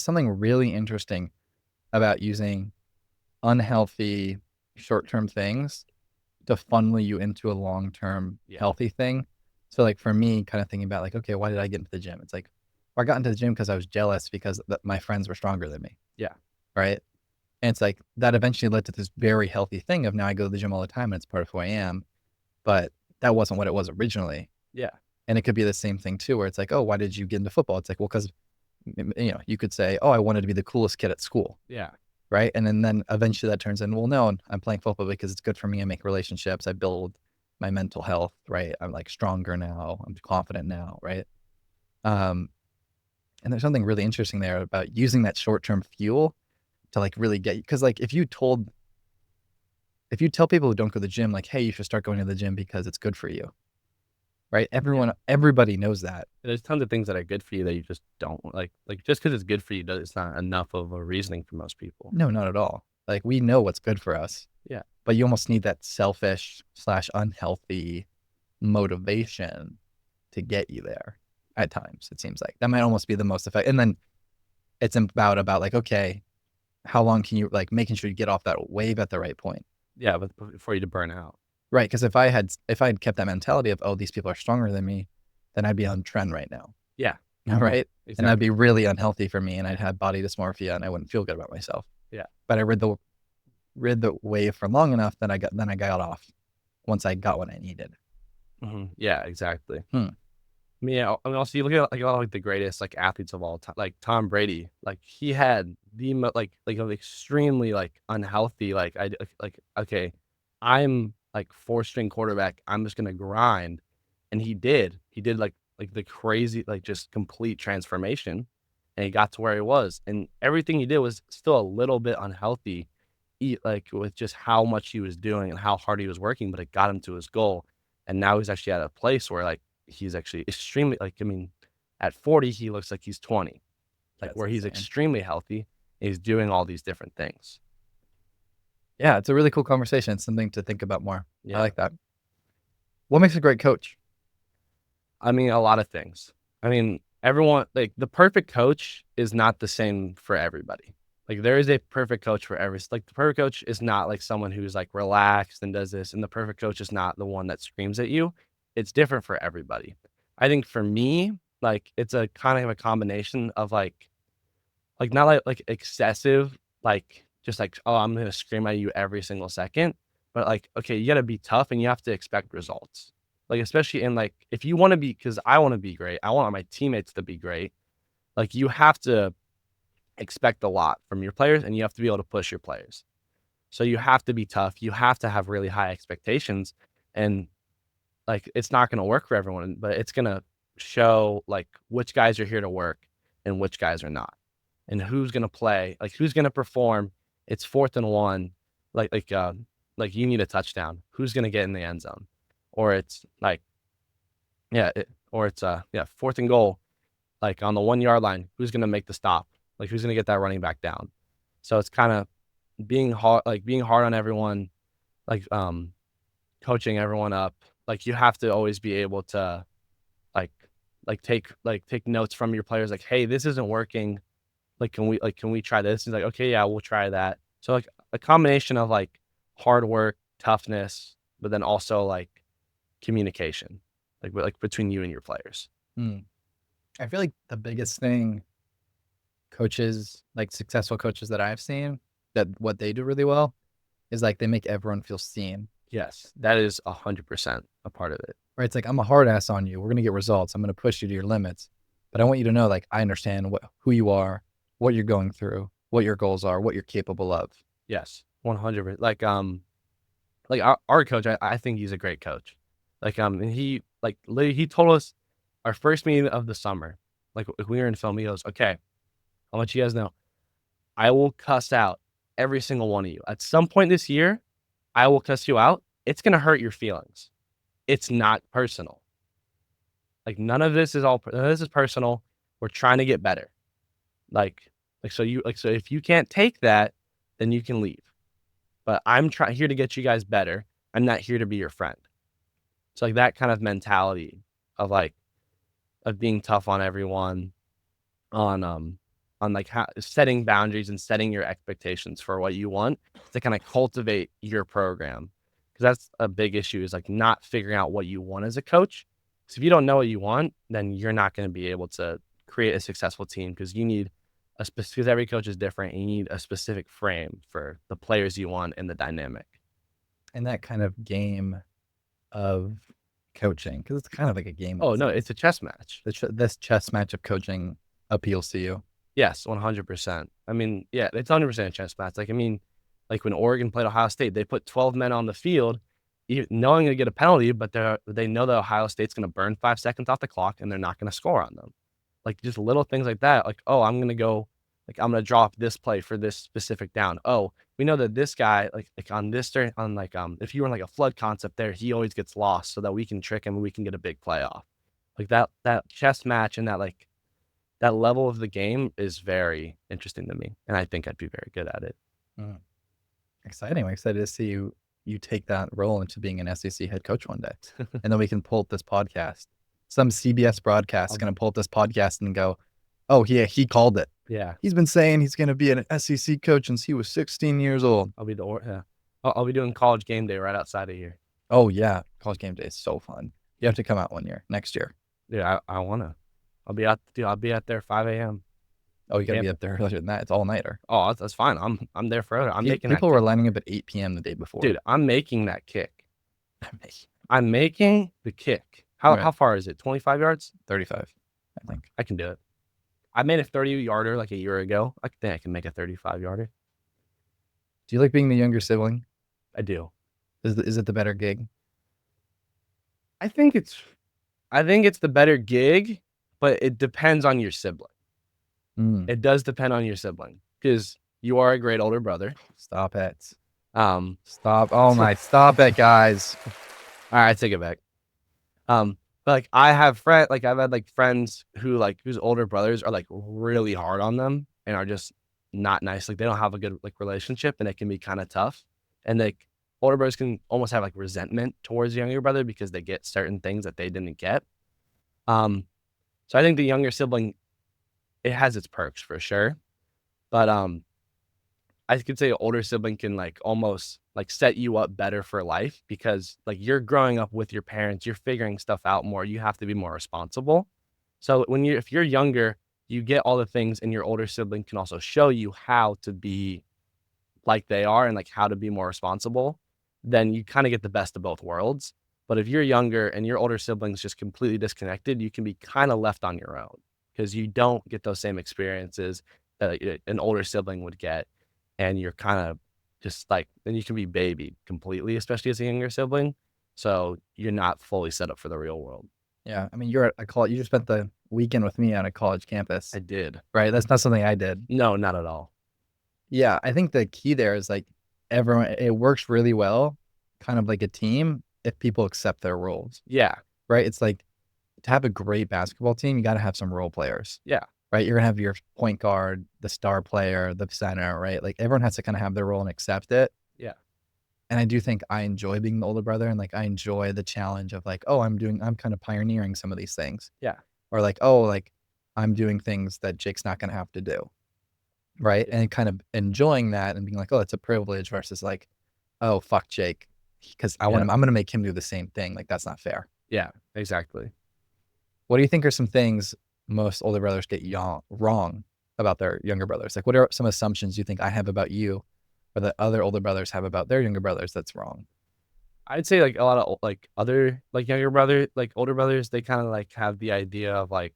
something really interesting about using unhealthy short-term things to funnel you into a long-term Yeah. healthy thing. So like for me, kind of thinking about like, okay, why did I get into the gym? It's like, well, I got into the gym because I was jealous because my friends were stronger than me. Yeah. Right. And it's like that eventually led to this very healthy thing of now I go to the gym all the time and it's part of who I am. But that wasn't what it was originally. Yeah. And it could be the same thing too, where it's like, oh, why did you get into football? It's like, well, because you could say, oh, I wanted to be the coolest kid at school. Yeah. Right. And then eventually that turns in, well, no, I'm playing football because it's good for me. I make relationships. I build my mental health. Right. I'm like stronger now. I'm confident now. Right. And there's something really interesting there about using that short-term fuel to like really get you. Cause like if you tell people who don't go to the gym, like, hey, you should start going to the gym because it's good for you. Right. Everybody knows that. There's tons of things that are good for you that you just don't like just because it's good for you, it's not enough of a reasoning for most people. No, not at all. Like we know what's good for us. Yeah. But you almost need that selfish / unhealthy motivation to get you there at times. It seems like that might almost be the most effective. And then it's about like, okay, how long can you like making sure you get off that wave at the right point? Yeah, but for you to burn out. Right. Because if I had kept that mentality of, oh, these people are stronger than me, then I'd be on trend right now. Yeah. Right. Exactly. And that'd be really unhealthy for me. And I'd have body dysmorphia and I wouldn't feel good about myself. Yeah. But I rid the wave for long enough that I got off once I got what I needed. Mm-hmm. Yeah, exactly. Hmm. I mean, also you look at like all like the greatest like athletes of all time, like Tom Brady. Like he had the like an extremely like unhealthy like okay, I'm like 4-string quarterback. I'm just gonna grind, and he did. He did like the crazy like just complete transformation, and he got to where he was. And everything he did was still a little bit unhealthy, like with just how much he was doing and how hard he was working, but it got him to his goal. And now he's actually at a place where like he's actually extremely like I mean, at 40 he looks like he's 20, like That's where he's insane. extremely healthy. And he's doing all these different things. Yeah, it's a really cool conversation. It's something to think about more. Yeah. I like that. What makes a great coach? I mean, a lot of things. I mean, everyone like the perfect coach is not the same for everybody. Like there is a perfect coach for every like the perfect coach is not like someone who's like relaxed and does this, and the perfect coach is not the one that screams at you. It's different for everybody. I think for me, like it's a kind of a combination of like not like excessive, like just like, oh, I'm gonna scream at you every single second. But like, okay, you gotta be tough and you have to expect results. Like, especially in like if you want to be because I want to be great, I want my teammates to be great. Like you have to expect a lot from your players and you have to be able to push your players. So you have to be tough. You have to have really high expectations. And like it's not gonna work for everyone, but it's gonna show like which guys are here to work and which guys are not. And who's gonna play, like who's gonna perform. It's 4th and 1, like you need a touchdown. Who's gonna get in the end zone? Or it's like, or it's 4th and goal, like on the 1-yard line. Who's gonna make the stop? Like who's gonna get that running back down? So it's kind of being hard on everyone, like coaching everyone up. Like you have to always be able to like take notes from your players. Like, hey, this isn't working. Like, can we try this? He's like, okay, yeah, we'll try that. So like a combination of like hard work, toughness, but then also like communication, like between you and your players. I feel like the biggest thing coaches, like successful coaches that I've seen, that what they do really well is like they make everyone feel seen. Yes, that is 100% a part of it. Right? It's like I'm a hard ass on you. We're gonna get results. I'm gonna push you to your limits, but I want you to know like I understand who you are, what you're going through, what your goals are, what you're capable of. Yes, 100%. Like our coach, I think he's a great coach. And he like literally he told us our first meeting of the summer, like if we were in film, he goes, okay, I'll let you guys know, I will cuss out every single one of you. At some point this year, I will cuss you out. It's gonna hurt your feelings. It's not personal. Like none of this is personal. We're trying to get better. So if you can't take that, then you can leave. But I'm here to get you guys better. I'm not here to be your friend. So like that kind of mentality of like of being tough on everyone, on like how setting boundaries and setting your expectations for what you want to kind of cultivate your program. Because that's a big issue is like not figuring out what you want as a coach. So if you don't know what you want, then you're not going to be able to create a successful team because you need a specific, because every coach is different. And you need a specific frame for the players you want and the dynamic. And that kind of game of coaching, because it's kind of like a game. Oh, no, it's a chess match. This chess match of coaching appeals to you. Yes, 100%. I mean, yeah, it's 100% a chess match. Like, I mean, like when Oregon played Ohio State, they put 12 men on the field, knowing they get a penalty, but they know that Ohio State's going to burn 5 seconds off the clock and they're not going to score on them. Like just little things like that. Like, oh, I'm going to drop this play for this specific down. Oh, we know that this guy, like on this turn, on like if you run like a flood concept there, he always gets lost, so that we can trick him and we can get a big play off. Like that chess match and that level of the game is very interesting to me, and I think I'd be very good at it. Mm. Exciting. I'm excited to see you take that role into being an SEC head coach one day. And then we can pull up this podcast. Some CBS broadcast is going to pull up this podcast and go, oh, yeah, he called it. Yeah, He's been saying he's going to be an SEC coach since he was 16 years old. I'll be I'll be doing college game day right outside of here. Oh, yeah. College game day is so fun. You have to come out next year. Yeah, I want to. I'll be out there 5 a.m. Oh, you got to be up there earlier than that. It's all-nighter. Oh, that's fine. I'm there forever. People were lining up at 8 p.m. the day before. Dude, I'm making that kick. I'm making the kick. How far is it? 25 yards? 35, I think. I can do it. I made a 30-yarder like a year ago. I think I can make a 35-yarder. Do you like being the younger sibling? I do. Is it the better gig? I think it's the better gig, but it depends on your sibling. It does depend on your sibling because you are a great older brother. Stop it. Stop. Oh my, stop it, guys. All right, take it back. But like I have I've had like friends whose older brothers are like really hard on them and are just not nice. Like they don't have a good like relationship and it can be kind of tough. And like older brothers can almost have like resentment towards the younger brother because they get certain things that they didn't get. So I think the younger sibling, it has its perks for sure. But I could say an older sibling can like almost like set you up better for life because like you're growing up with your parents, you're figuring stuff out more. You have to be more responsible. So if you're younger, you get all the things and your older sibling can also show you how to be like they are and like how to be more responsible. Then you kind of get the best of both worlds. But if you're younger and your older sibling's just completely disconnected, you can be kind of left on your own because you don't get those same experiences that an older sibling would get. And you're kind of just like, then you can be babied completely, especially as a younger sibling. So you're not fully set up for the real world. Yeah. I mean, you're at a college, you just spent the weekend with me on a college campus. I did. Right? That's not something I did. No, not at all. Yeah. I think the key there is like it works really well, kind of like a team, if people accept their roles. Yeah. Right? It's like to have a great basketball team, you got to have some role players. Yeah. Right? You're going to have your point guard, the star player, the center, right? Like everyone has to kind of have their role and accept it. Yeah. And I do think I enjoy being the older brother and like I enjoy the challenge of like, oh, I'm kind of pioneering some of these things. Yeah. Or like, oh, like I'm doing things that Jake's not going to have to do. Right. Yeah. And kind of enjoying that and being like, oh, it's a privilege versus like, oh, fuck Jake. Because I'm going to make him do the same thing. Like that's not fair. Yeah, exactly. What do you think are some things most older brothers get wrong about their younger brothers? Like what are some assumptions you think I have about you or that other older brothers have about their younger brothers that's wrong? I'd say like a lot of like other like younger brother, like older brothers, they kind of like have the idea of like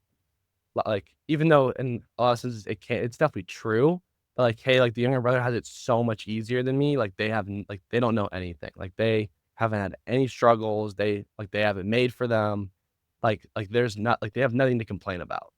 even though in a lot of senses it's definitely true, but like, hey, like the younger brother has it so much easier than me. Like they don't know anything. Like they haven't had any struggles. They haven't made for them. Like there's not like they have nothing to complain about.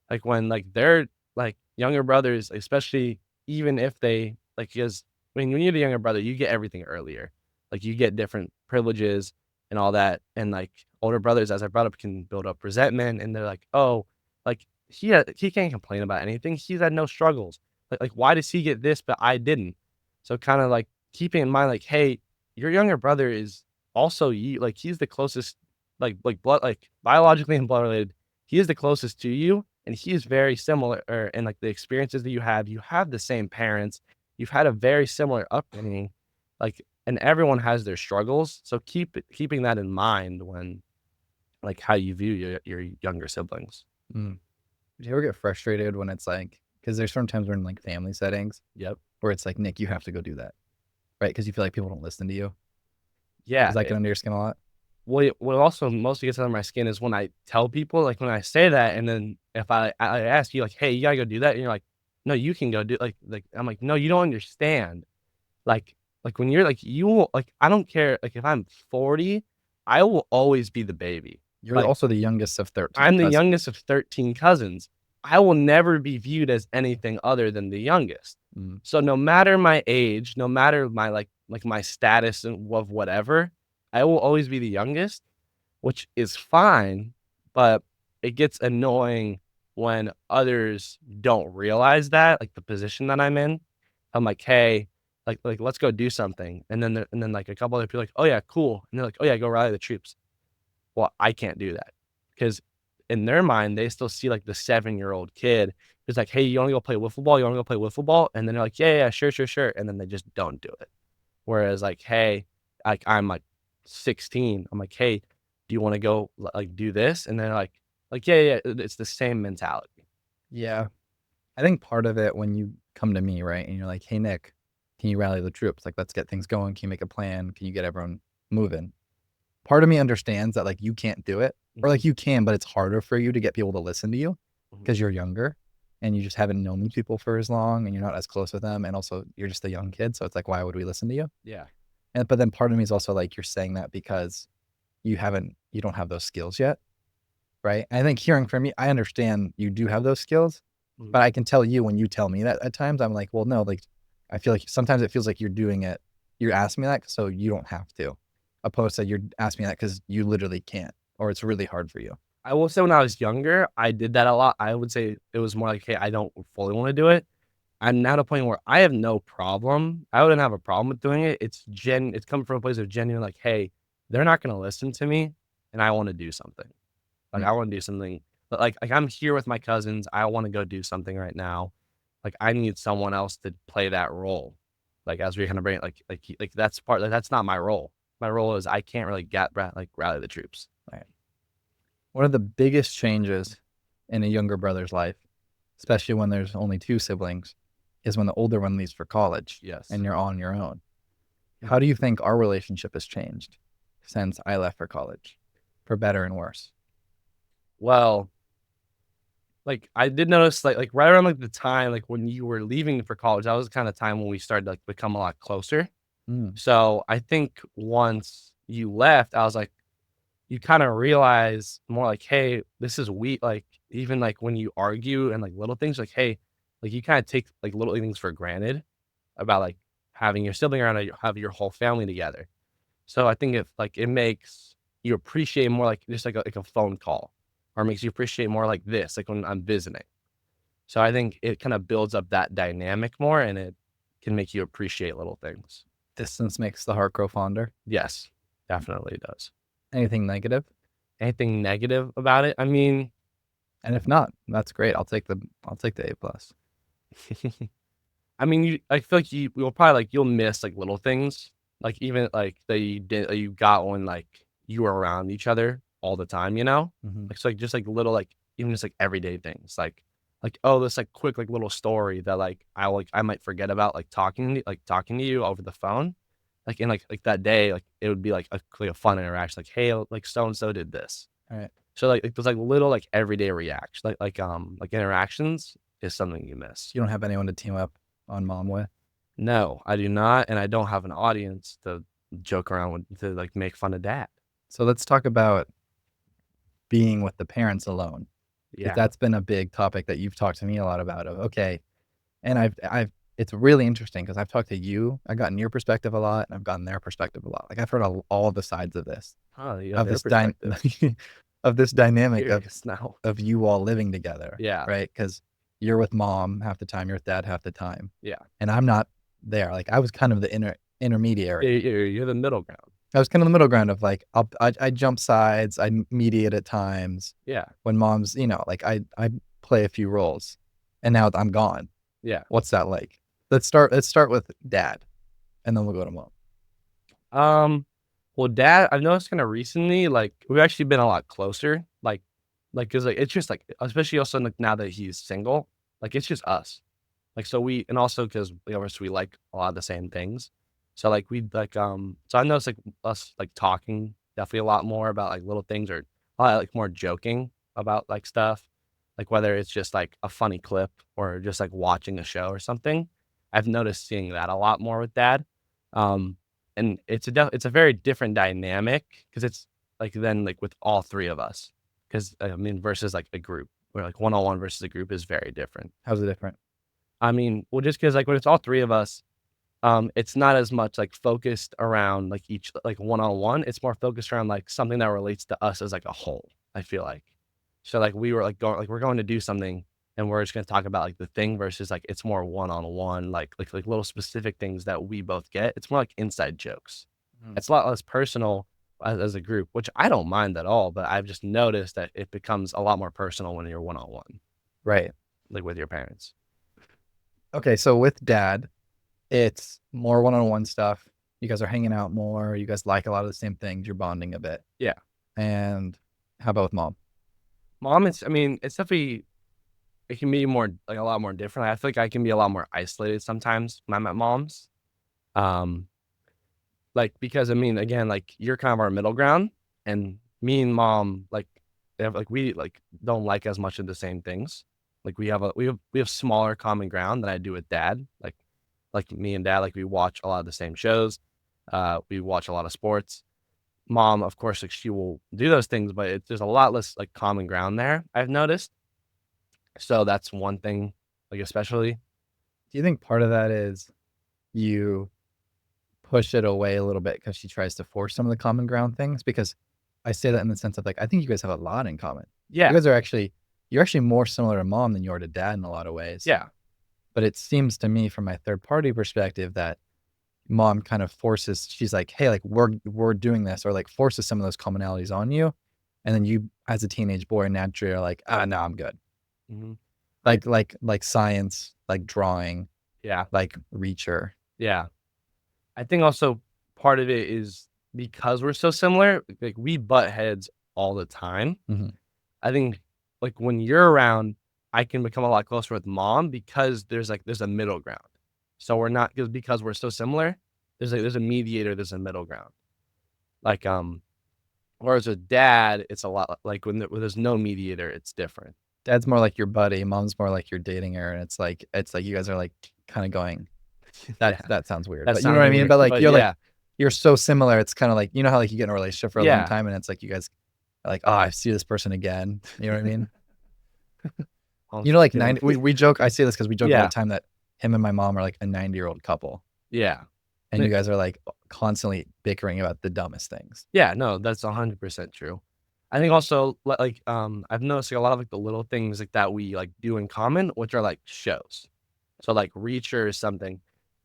Like when like they're like younger brothers, especially even if they like because when you're the younger brother, you get everything earlier. Like you get different privileges and all that. And like older brothers, as I brought up, can build up resentment and they're like, oh, like he can't complain about anything. He's had no struggles. Like why does he get this but I didn't? So kind of like keeping in mind like, hey, your younger brother is also you like he's the closest like blood like biologically and blood related. He is the closest to you, and he is very similar in like the experiences that you have. You have the same parents. You've had a very similar upbringing, like, and everyone has their struggles. So keeping that in mind when like how you view your younger siblings. Mm. Do you ever get frustrated when it's like, because there's certain times we're in like family settings Yep. where it's like, Nick, you have to go do that, right? Because you feel like people don't listen to you. Yeah. Does that get under your skin a lot? What also mostly gets under my skin is when I tell people, like when I say that, and then if I ask you like, "Hey, you gotta go do that," and you're like, "No, you can go do," like I'm like, "No, you don't understand." Like when you're like you will like I don't care like if I'm 40, I will always be the baby. You're Like also the youngest of 13 I'm the cousins. youngest of 13 cousins. I will never be viewed as anything other than the youngest. Mm. So no matter my age, no matter my like my status of whatever, I will always be the youngest, which is fine, but it gets annoying when others don't realize that, like the position that I'm in. I'm like, hey, like let's go do something, and then like a couple other people are like, oh yeah, cool, and they're like, oh yeah, go rally the troops. Well, I can't do that because in their mind, they still see like the 7-year-old kid who's like, hey, you want to go play wiffle ball? You want to go play wiffle ball? And then they're like, yeah, sure, sure, sure. And then they just don't do it. Whereas like, hey, like I'm like 16. I'm like, hey, do you want to go like do this? And they're like, yeah, yeah, it's the same mentality. Yeah. I think part of it when you come to me, right, and you're like, hey, Nick, can you rally the troops? Like, let's get things going. Can you make a plan? Can you get everyone moving? Part of me understands that like you can't do it, or like Mhm, you can, but it's harder for you to get people to listen to you mhm. because you're younger and you just haven't known these people for as long and you're not as close with them. And also, you're just a young kid. So it's like, why would we listen to you? Yeah. And but then part of me is also like, you're saying that because you don't have those skills yet. Right. I think hearing from you, I understand you do have those skills, Mhm. but I can tell you when you tell me that at times, I'm like, well, no, like, I feel like sometimes it feels like you're doing it. You're asking me that so you don't have to, opposed to you're asking me that because you literally can't, or it's really hard for you. I will say when I was younger, I did that a lot. I would say it was more like, hey, I don't fully want to do it. I'm now at a point where I have no problem. I wouldn't have a problem with doing it. It's coming from a place of genuine like, hey, they're not gonna listen to me and I want to do something. Like Mm. I want to do something. But like I'm here with my cousins. I want to go do something right now. Like I need someone else to play that role. Like as we kind of bring it, like that's part like, that's not my role. My role is I can't really like rally the troops. Right. One of the biggest changes in a younger brother's life, especially when there's only two siblings, is when the older one leaves for college Yes. and you're on your own. Mhm. How do you think our relationship has changed since I left for college, for better and worse? Well, like, I did notice, like, right around, like, the time, like, when you were leaving for college, that was the kinda time when we started to, like, become a lot closer. Mm. So, I think once you left, I was like you kinda realize more like, "Hey, this is like, even, like, when you argue and, like, little things, like, hey, like, you kinda take, like, little things for granted about, like, having your sibling around or have your whole family together. So I think if like it makes you appreciate more like just like a phone call or makes you appreciate more like this, like when I'm visiting. So I think it kind of builds up that dynamic more and it can make you appreciate little things. Distance makes the heart grow fonder. Yes, definitely does. Anything negative? Anything negative about it? I mean, And if not, that's great. I'll take the A plus. I mean, I feel like you'll probably like you'll miss like little things, like even like that you did that you got when like you were around each other all the time, you know? Mhm. Like so like just like little like even just like everyday things, like oh this like quick like little story that like I might forget about like talking to you over the phone, like in like that day like it would be like a fun interaction, like hey like so and so did this. All right. So like those like little like everyday reactions, like interactions is something you miss. You don't have anyone to team up on mom with? No, I do not, and I don't have an audience to joke around with to, like, make fun of dad. So let's talk about being with the parents alone, because Yeah. that's been a big topic that you've talked to me a lot about. Of okay, and I've it's really interesting because I've talked to you. I've gotten your perspective a lot, and I've gotten their perspective a lot. Like I've heard all the sides of this, Huh, you have of their this perspective. of this dynamic Curious now. of you all living together, Yeah, right? Because you're with mom half the time, you're with dad half the time, yeah. and I'm not there. Like I was kind of the Yeah, intermediary. you're the middle ground. I was kind of the middle ground of like I jump sides, I mediate at times. Yeah. When mom's, like I play a few roles, and now I'm gone. Yeah. What's that like? Let's start with dad, and then we'll go to mom. Well, dad, I've noticed kind of recently, like we've actually been a lot closer. Cause like it's just like, especially also like now that he's single, like it's just us. Like so we, and also because we like a lot of the same things. So like we like so I noticed like us like talking definitely a lot more about like little things or a lot like more joking about like stuff. Like whether it's just like a funny clip or just like watching a show or something. I've noticed seeing that a lot more with dad. Um and it's a very different dynamic because it's like then like with all three of us. Because I mean versus like a group where like one on one versus a group is very different. How's it different? I mean, well, just because like when it's all three of us, it's not as much like focused around like each like one on one. It's more focused around like something that relates to us as like a whole. I feel like so like we were like going like we're going to do something and we're just going to talk about like the thing versus like it's more one on one like little specific things that we both get. It's more like inside jokes. Mhm. It's a lot less personal as a group, which I don't mind at all. But I've just noticed that it becomes a lot more personal when you're one on one, Right. like with your parents. Okay, so with dad, it's more one-on-one stuff. You guys are hanging out more. You guys like a lot of the same things. You're bonding a bit. Yeah. And how about with mom? Mom, it's I mean, it's definitely it can be more like a lot more different. I feel like I can be a lot more isolated sometimes when I'm at mom's. Um, like because I mean, again, like you're kind of our middle ground, and me and mom like we like don't like as much of the same things. Like we have smaller common ground than I do with dad. Like me and dad, like we watch a lot of the same shows. We watch a lot of sports. Mom, of course, like she will do those things, but there's a lot less like common ground there. I've noticed. So that's one thing, like especially. Do you think part of that is you push it away a little bit because she tries to force some of the common ground things? Because I say that in the sense of like I think you guys have a lot in common. You Yeah, guys are actually you're actually more similar to mom than you are to dad in a lot of ways. yeah, But it seems to me from my third party perspective that mom kind of forces she's like, "Hey, like we're doing this," or like forces some of those commonalities on you. And then you as a teenage boy naturally are like, "Ah, no, I'm good." hmm I Like science, like drawing, yeah, like Reacher. yeah. I think also part of it is because we're so similar, like we butt heads all the time. Mhm. I think like when you're around, I can become a lot closer with mom because there's a middle ground. So we're not because we're so similar. There's a mediator. There's a middle ground. Like whereas with dad, it's a lot like when there's no mediator, it's different. Dad's more like your buddy, mom's more like you're dating her, and it's like you guys are like kind of going Yeah, that sounds weird, that but you know sounds what I mean? weird, But like but yeah, you're so similar. It's kind of like how like you get in a relationship for a long yeah. time, and it's like you guys are like, oh, I see this person again. You know what I mean? I'm Like feeling 90. We joke. I say this because we joke all the yeah, time that him and my mom are like a 90-year-old couple, yeah. and you guys are like constantly bickering about the dumbest things. Yeah, no, that's 100% true. I think also I've noticed like a lot of like the little things like that we like do in common, which are like shows. So like Reacher is something,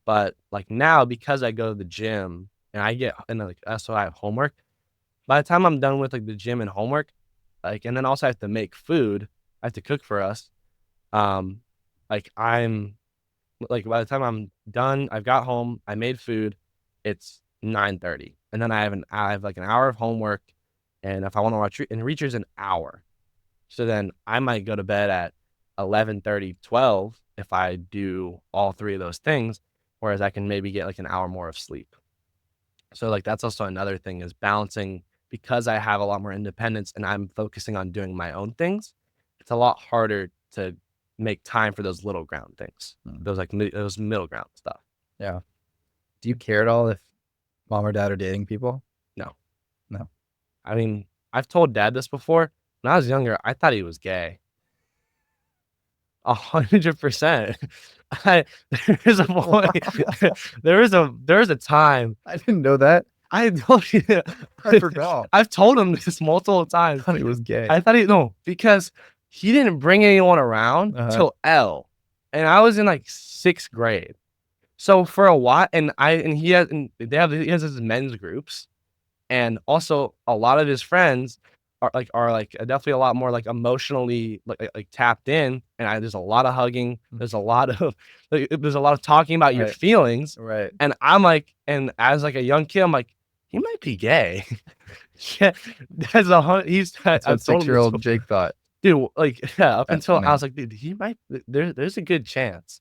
but like now because I go to the gym and I get and like so I have homework. By the time I'm done with like the gym and homework, like and then also I have to make food, I have to cook for us. Um, like I'm like by the time I'm done, I've got home, I made food, it's 9:30. And then I have like an hour of homework. And if I want to watch and Reacher's an hour. So then I might go to bed at 11:30, 12 if I do all three of those things, whereas I can maybe get like an hour more of sleep. So like that's also another thing is balancing because I have a lot more independence and I'm focusing on doing my own things. It's a lot harder to make time for those little ground things, Mm. those those middle ground stuff. Yeah. Do you care at all if mom or dad are dating people? No, No. I mean I've told dad this before. When I was younger, I thought he was gay. 100%. I there's a Wow. point. There was a time I didn't know that. I told you. I forgot. I've told him this multiple I times. thought he was gay. I thought he no, because he didn't bring anyone around Uh-huh. till L, and I was in like 6th grade. So for a while, and he has his men's groups. And also a lot of his friends are definitely a lot more like emotionally like tapped in, and there's a lot of hugging, there's a lot of there's a lot of talking about your Right. feelings, Right. and I'm like, and as like a young kid, I'm like, he might be gay. Yeah, That's what I've told him this, 6-year-old Jake thought. dude. Like, yeah, up That's until I funny. was like, dude, he might. There's a good chance.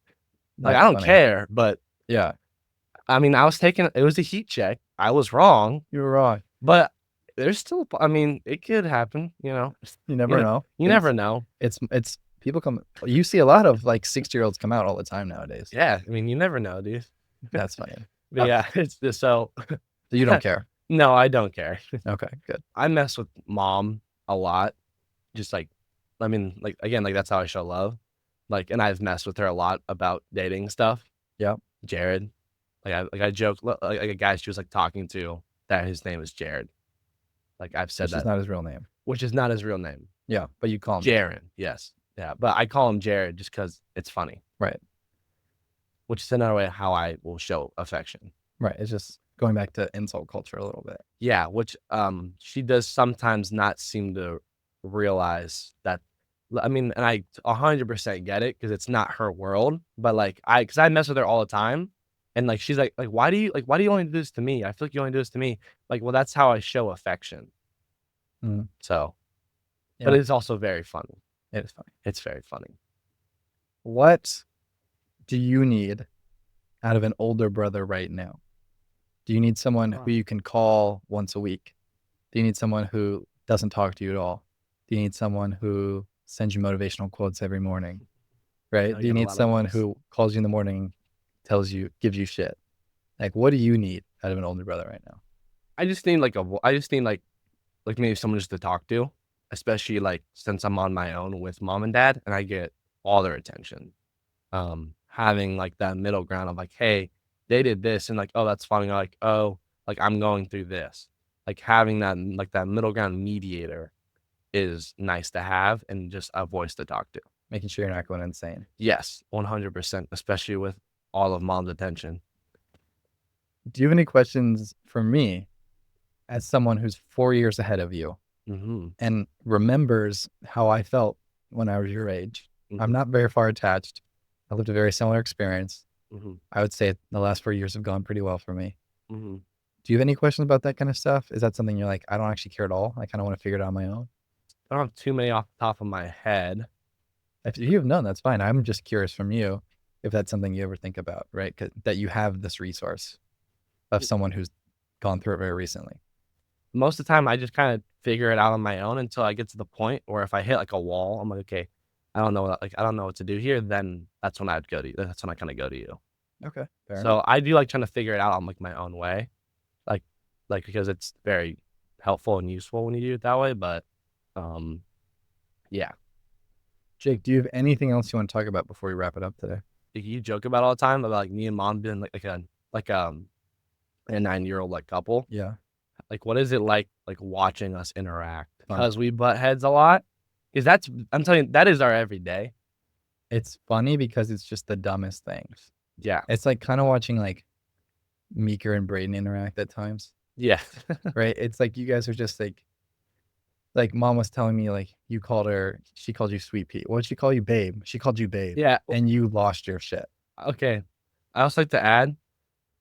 Like, I That's don't funny. care, but Yeah. I mean, I was taking it was a heat check. I was wrong, You were wrong. but there's still. I mean, it could happen. You never know. You never know. It's people come. You see a lot of like 60-year-olds come out all the time nowadays. Yeah, I mean, you never know, dude. That's funny. But yeah, it's just so. So you don't care. No, I don't care. Okay, good. I mess with mom a lot. Just like, I mean, like again, like that's how I show love. Like, and I've messed with her a lot about dating stuff. Yep. Jared, I joke like a guy she was like talking to that his name is Jared. Like I've said Which is that, not his real name. which is not his real name. Yeah, but you call him Jaren, yes, yeah, but I call him Jared just because it's funny. Right. Which is another way how I will show affection. Right. It's just going back to insult culture a little bit. Yeah, which she does sometimes not seem to realize that. I mean, and I 100% get it because it's not her world. But like because I mess with her all the time, and like she's like why do you only do this to me? I feel like you only do this to me. Like, well, that's how I show affection. Mm. So, Yeah. but it's also very funny. It is funny. It's very funny. What do you need out of an older brother right now? Do you need someone who you can call once a week? Do you need someone who doesn't talk to you at all? Do you need someone who sends you motivational quotes every morning? Right? I Do you get a need lot of someone those. who calls you in the morning, gives you shit? Like, what do you need out of an older brother right now? I just need like maybe someone just to talk to, especially like since I'm on my own with mom and dad, and I get all their attention. Having like that middle ground of like, hey, they did this, and like, oh, that's funny. Or like, oh, like I'm going through this. Like having that middle ground mediator is nice to have, and just a voice to talk to. Making sure you're not going insane. Yes, 100%, especially with all of mom's attention. Do you have any questions for me as someone who's 4 years ahead of you Mm-hmm. and remembers how I felt when I was your age? Mm-hmm. I'm not very far attached. I lived a very similar experience. Mm-hmm. I would say the last 4 years have gone pretty well for me. Mm-hmm. Do you have any questions about that kind of stuff? Is that something you're like, I don't actually care at all? I kind of want to figure it out on my own. I don't have too many off the top of my head. If you have none, that's fine. I'm just curious from you if that's something you ever think about, right? That you have this resource of someone who's gone through it very recently. Most of the time, I just kind of figure it out on my own until I get to the point where if I hit like a wall, I'm like, okay, I don't know what to do here. Then that's when I'd go to you. That's when I kind of go to you. Okay. Fair enough. So I do like trying to figure it out on like my own way, like because it's very helpful and useful when you do it that way. But yeah, Jake, do you have anything else you want to talk about before we wrap it up today? you joke about all the time about like me and mom being like a 9-year-old like couple. Yeah. Like, what is it like watching us interact? Fun. Because we butt heads a lot. Because I'm telling you, that is our everyday. It's funny because it's just the dumbest things. Yeah. It's like kind of watching like Meeker and Braden interact at times, Yeah. right? It's like you guys are just like mom was telling me like she called you Sweet Pea. What did she call you? Babe. She called you babe. Yeah. And you lost your shit. Okay. I also like to add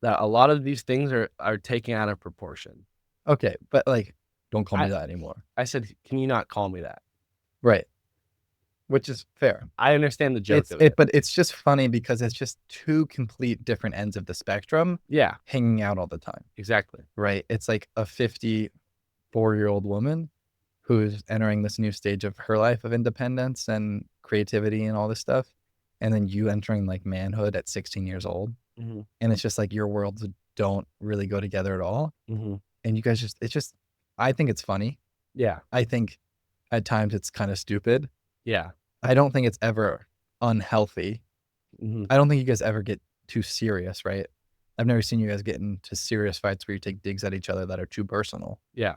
that a lot of these things are taken out of proportion. Okay, but like, don't call me that anymore. I said, can you not call me that? Right. Which is fair. I understand the joke of it. But it's just funny because it's just two complete different ends of the spectrum Yeah, hanging out all the time. exactly. Right. It's like a 54-year-old woman who's entering this new stage of her life of independence and creativity and all this stuff. And then you entering like manhood at 16 years old. Mm-hmm. And it's just like your worlds don't really go together at all. Mm-hmm. And you guys I think it's funny. Yeah. I think at times it's kind of stupid. Yeah. I don't think it's ever unhealthy. Mm-hmm. I don't think you guys ever get too serious, right? I've never seen you guys get into serious fights where you take digs at each other that are too personal. Yeah.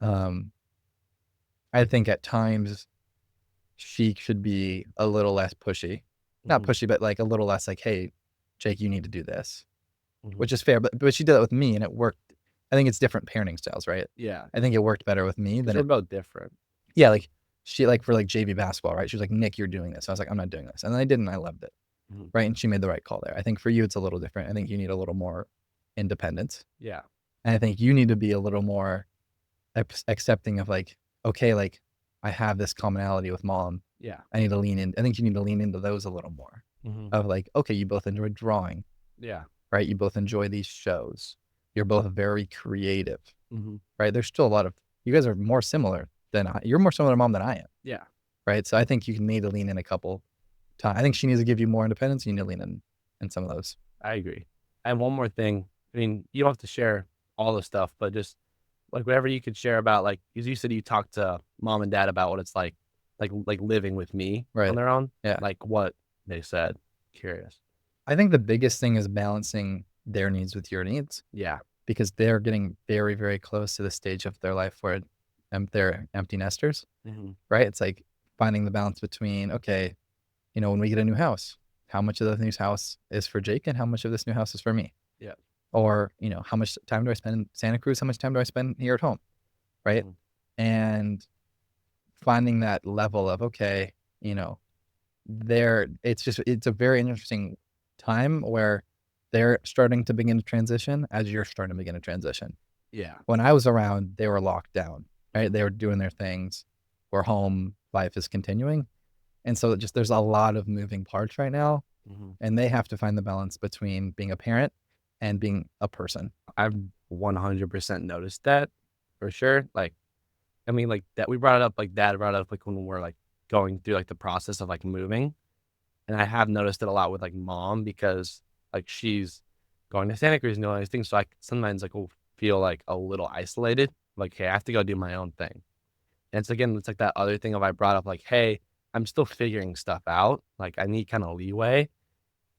I think at times she should be a little less pushy. Not pushy, but like a little less like, hey, Jake, you need to do this. Mm-hmm. Which is fair. But she did that with me and it worked I think it's different parenting styles, right? Yeah. I think it worked better with me Because than we're it. both different. Yeah, like she like for like JV basketball, right? She was like, Nick, you're doing this. I was like, I'm not doing this, and then I did, and I loved it, Mhm. right? And she made the right call there. I think for you, it's a little different. I think you need a little more independence, Yeah. and I think you need to be a little more accepting of like, okay, like I have this commonality with mom. Yeah. I need to lean in. I think you need to lean into those a little more. Mhm. Of like, okay, you both enjoy drawing, Yeah. right? You both enjoy these shows. You're both very creative, Mhm. right? There's still a lot of you guys are more similar than you're more similar to mom than I am, Yeah. right? So I think you need to lean in a couple times. I think she needs to give you more independence. You need to lean in some of those. I agree. And one more thing. I mean, you don't have to share all the stuff, but just like whatever you could share about, like, because you said you talked to mom and dad about what it's like living with me on Right. their own. Yeah. Like what they said. Curious. I think the biggest thing is balancing their needs with your needs Yeah. because they're getting very, very close to the stage of their life where they're empty nesters, Mhm. right? It's like finding the balance between, okay, when we get a new house, how much of the new house is for Jake and how much of this new house is for me? Yeah. Or, how much time do I spend in Santa Cruz? How much time do I spend here at home? Right. Mhm. And finding that level of, okay, you know, it's a very interesting time where they're starting to begin to transition as you're starting to begin to transition. Yeah. When I was around, they were locked down, right? Mhm. They were doing their things. We're home, life is continuing. And so there's a lot of moving parts right now, Mhm. and they have to find the balance between being a parent and being a person. I've 100% noticed that for sure. Like, I mean, like that we brought it up, like dad brought it up, like when we're like going through like the process of like moving. And I have noticed it a lot with like mom because like she's going to Santa Cruz and doing all these things. So I sometimes like will feel like a little isolated. Like, hey, I have to go do my own thing. And it's again, it's like that other thing of I brought up like, hey, I'm still figuring stuff out. Like I need kind of leeway.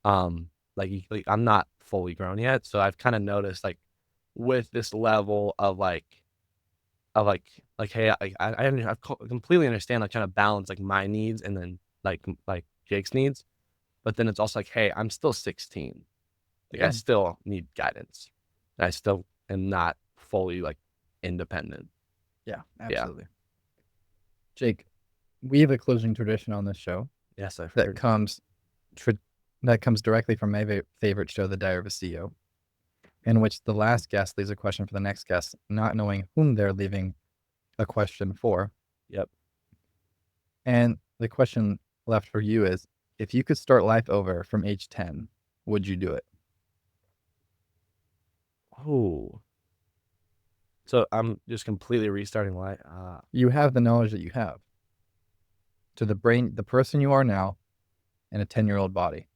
Like I'm not fully grown yet. So I've kind of noticed like with this level of like hey, completely understand like trying to balance like my needs and then like Jake's needs. But then it's also like, hey, I'm still 16. Like I Yeah. still need guidance. I still am not fully like independent. Yeah, Yeah. absolutely. Jake, we have a closing tradition on this show Yes, I've that heard. comes tra- that comes directly from my favorite show, The Diary of a CEO, in which the last guest leaves a question for the next guest, not knowing whom they're leaving a question for. Yep. And the question left for you is, if you could start life over from age 10, would you do it? Oh. So I'm just completely restarting life. You have the knowledge that you have to the person you are now in a 10-year-old body.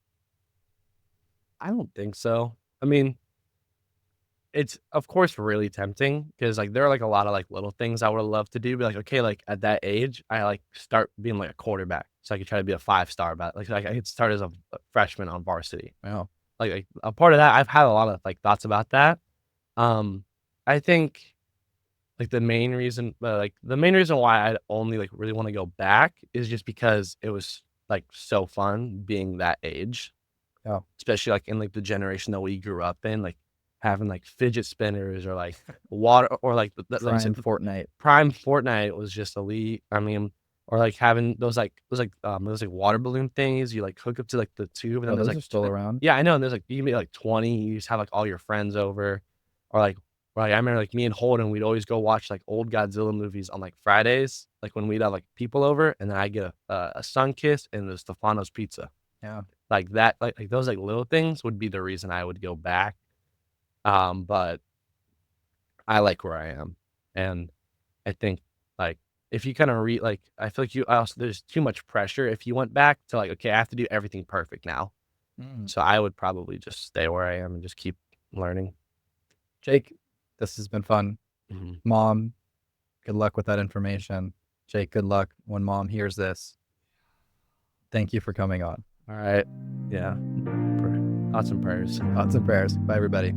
I don't think so. I mean, it's of course really tempting because like there are like a lot of like little things I would love to do. Be like, okay, like at that age, I like start being like a quarterback, so I could try to be a 5-star. But like I could start as a freshman on varsity. Wow. Like a part of that, I've had a lot of like thoughts about that. I think like the main reason why I only like really want to go back is just because it was like so fun being that age, Oh, especially like in like the generation that we grew up in, like having like fidget spinners or like water or like like I prime said, Fortnite. prime Fortnite was just elite. I mean, or like having those like water balloon things you like hook up to like the tube and then Oh, there's those like are still around. yeah, I know. And there's like you can be like 20, you just have like all your friends over, or like I remember like me and Holden, we'd always go watch like old Godzilla movies on like Fridays, like when we'd have like people over, and then I get a sun kiss and the Stefano's pizza. Yeah. Like that, like those like little things would be the reason I would go back. But I like where I am, and I think like if you kind of like I feel like you also there's too much pressure if you went back to like okay I have to do everything perfect now. Mm. So I would probably just stay where I am and just keep learning. Jake, this has been fun. Mhm. Mom, good luck with that information. Jake, good luck when mom hears this. Thank you for coming on. All right. Yeah. Thoughts and prayers. Thoughts and prayers. Bye, everybody.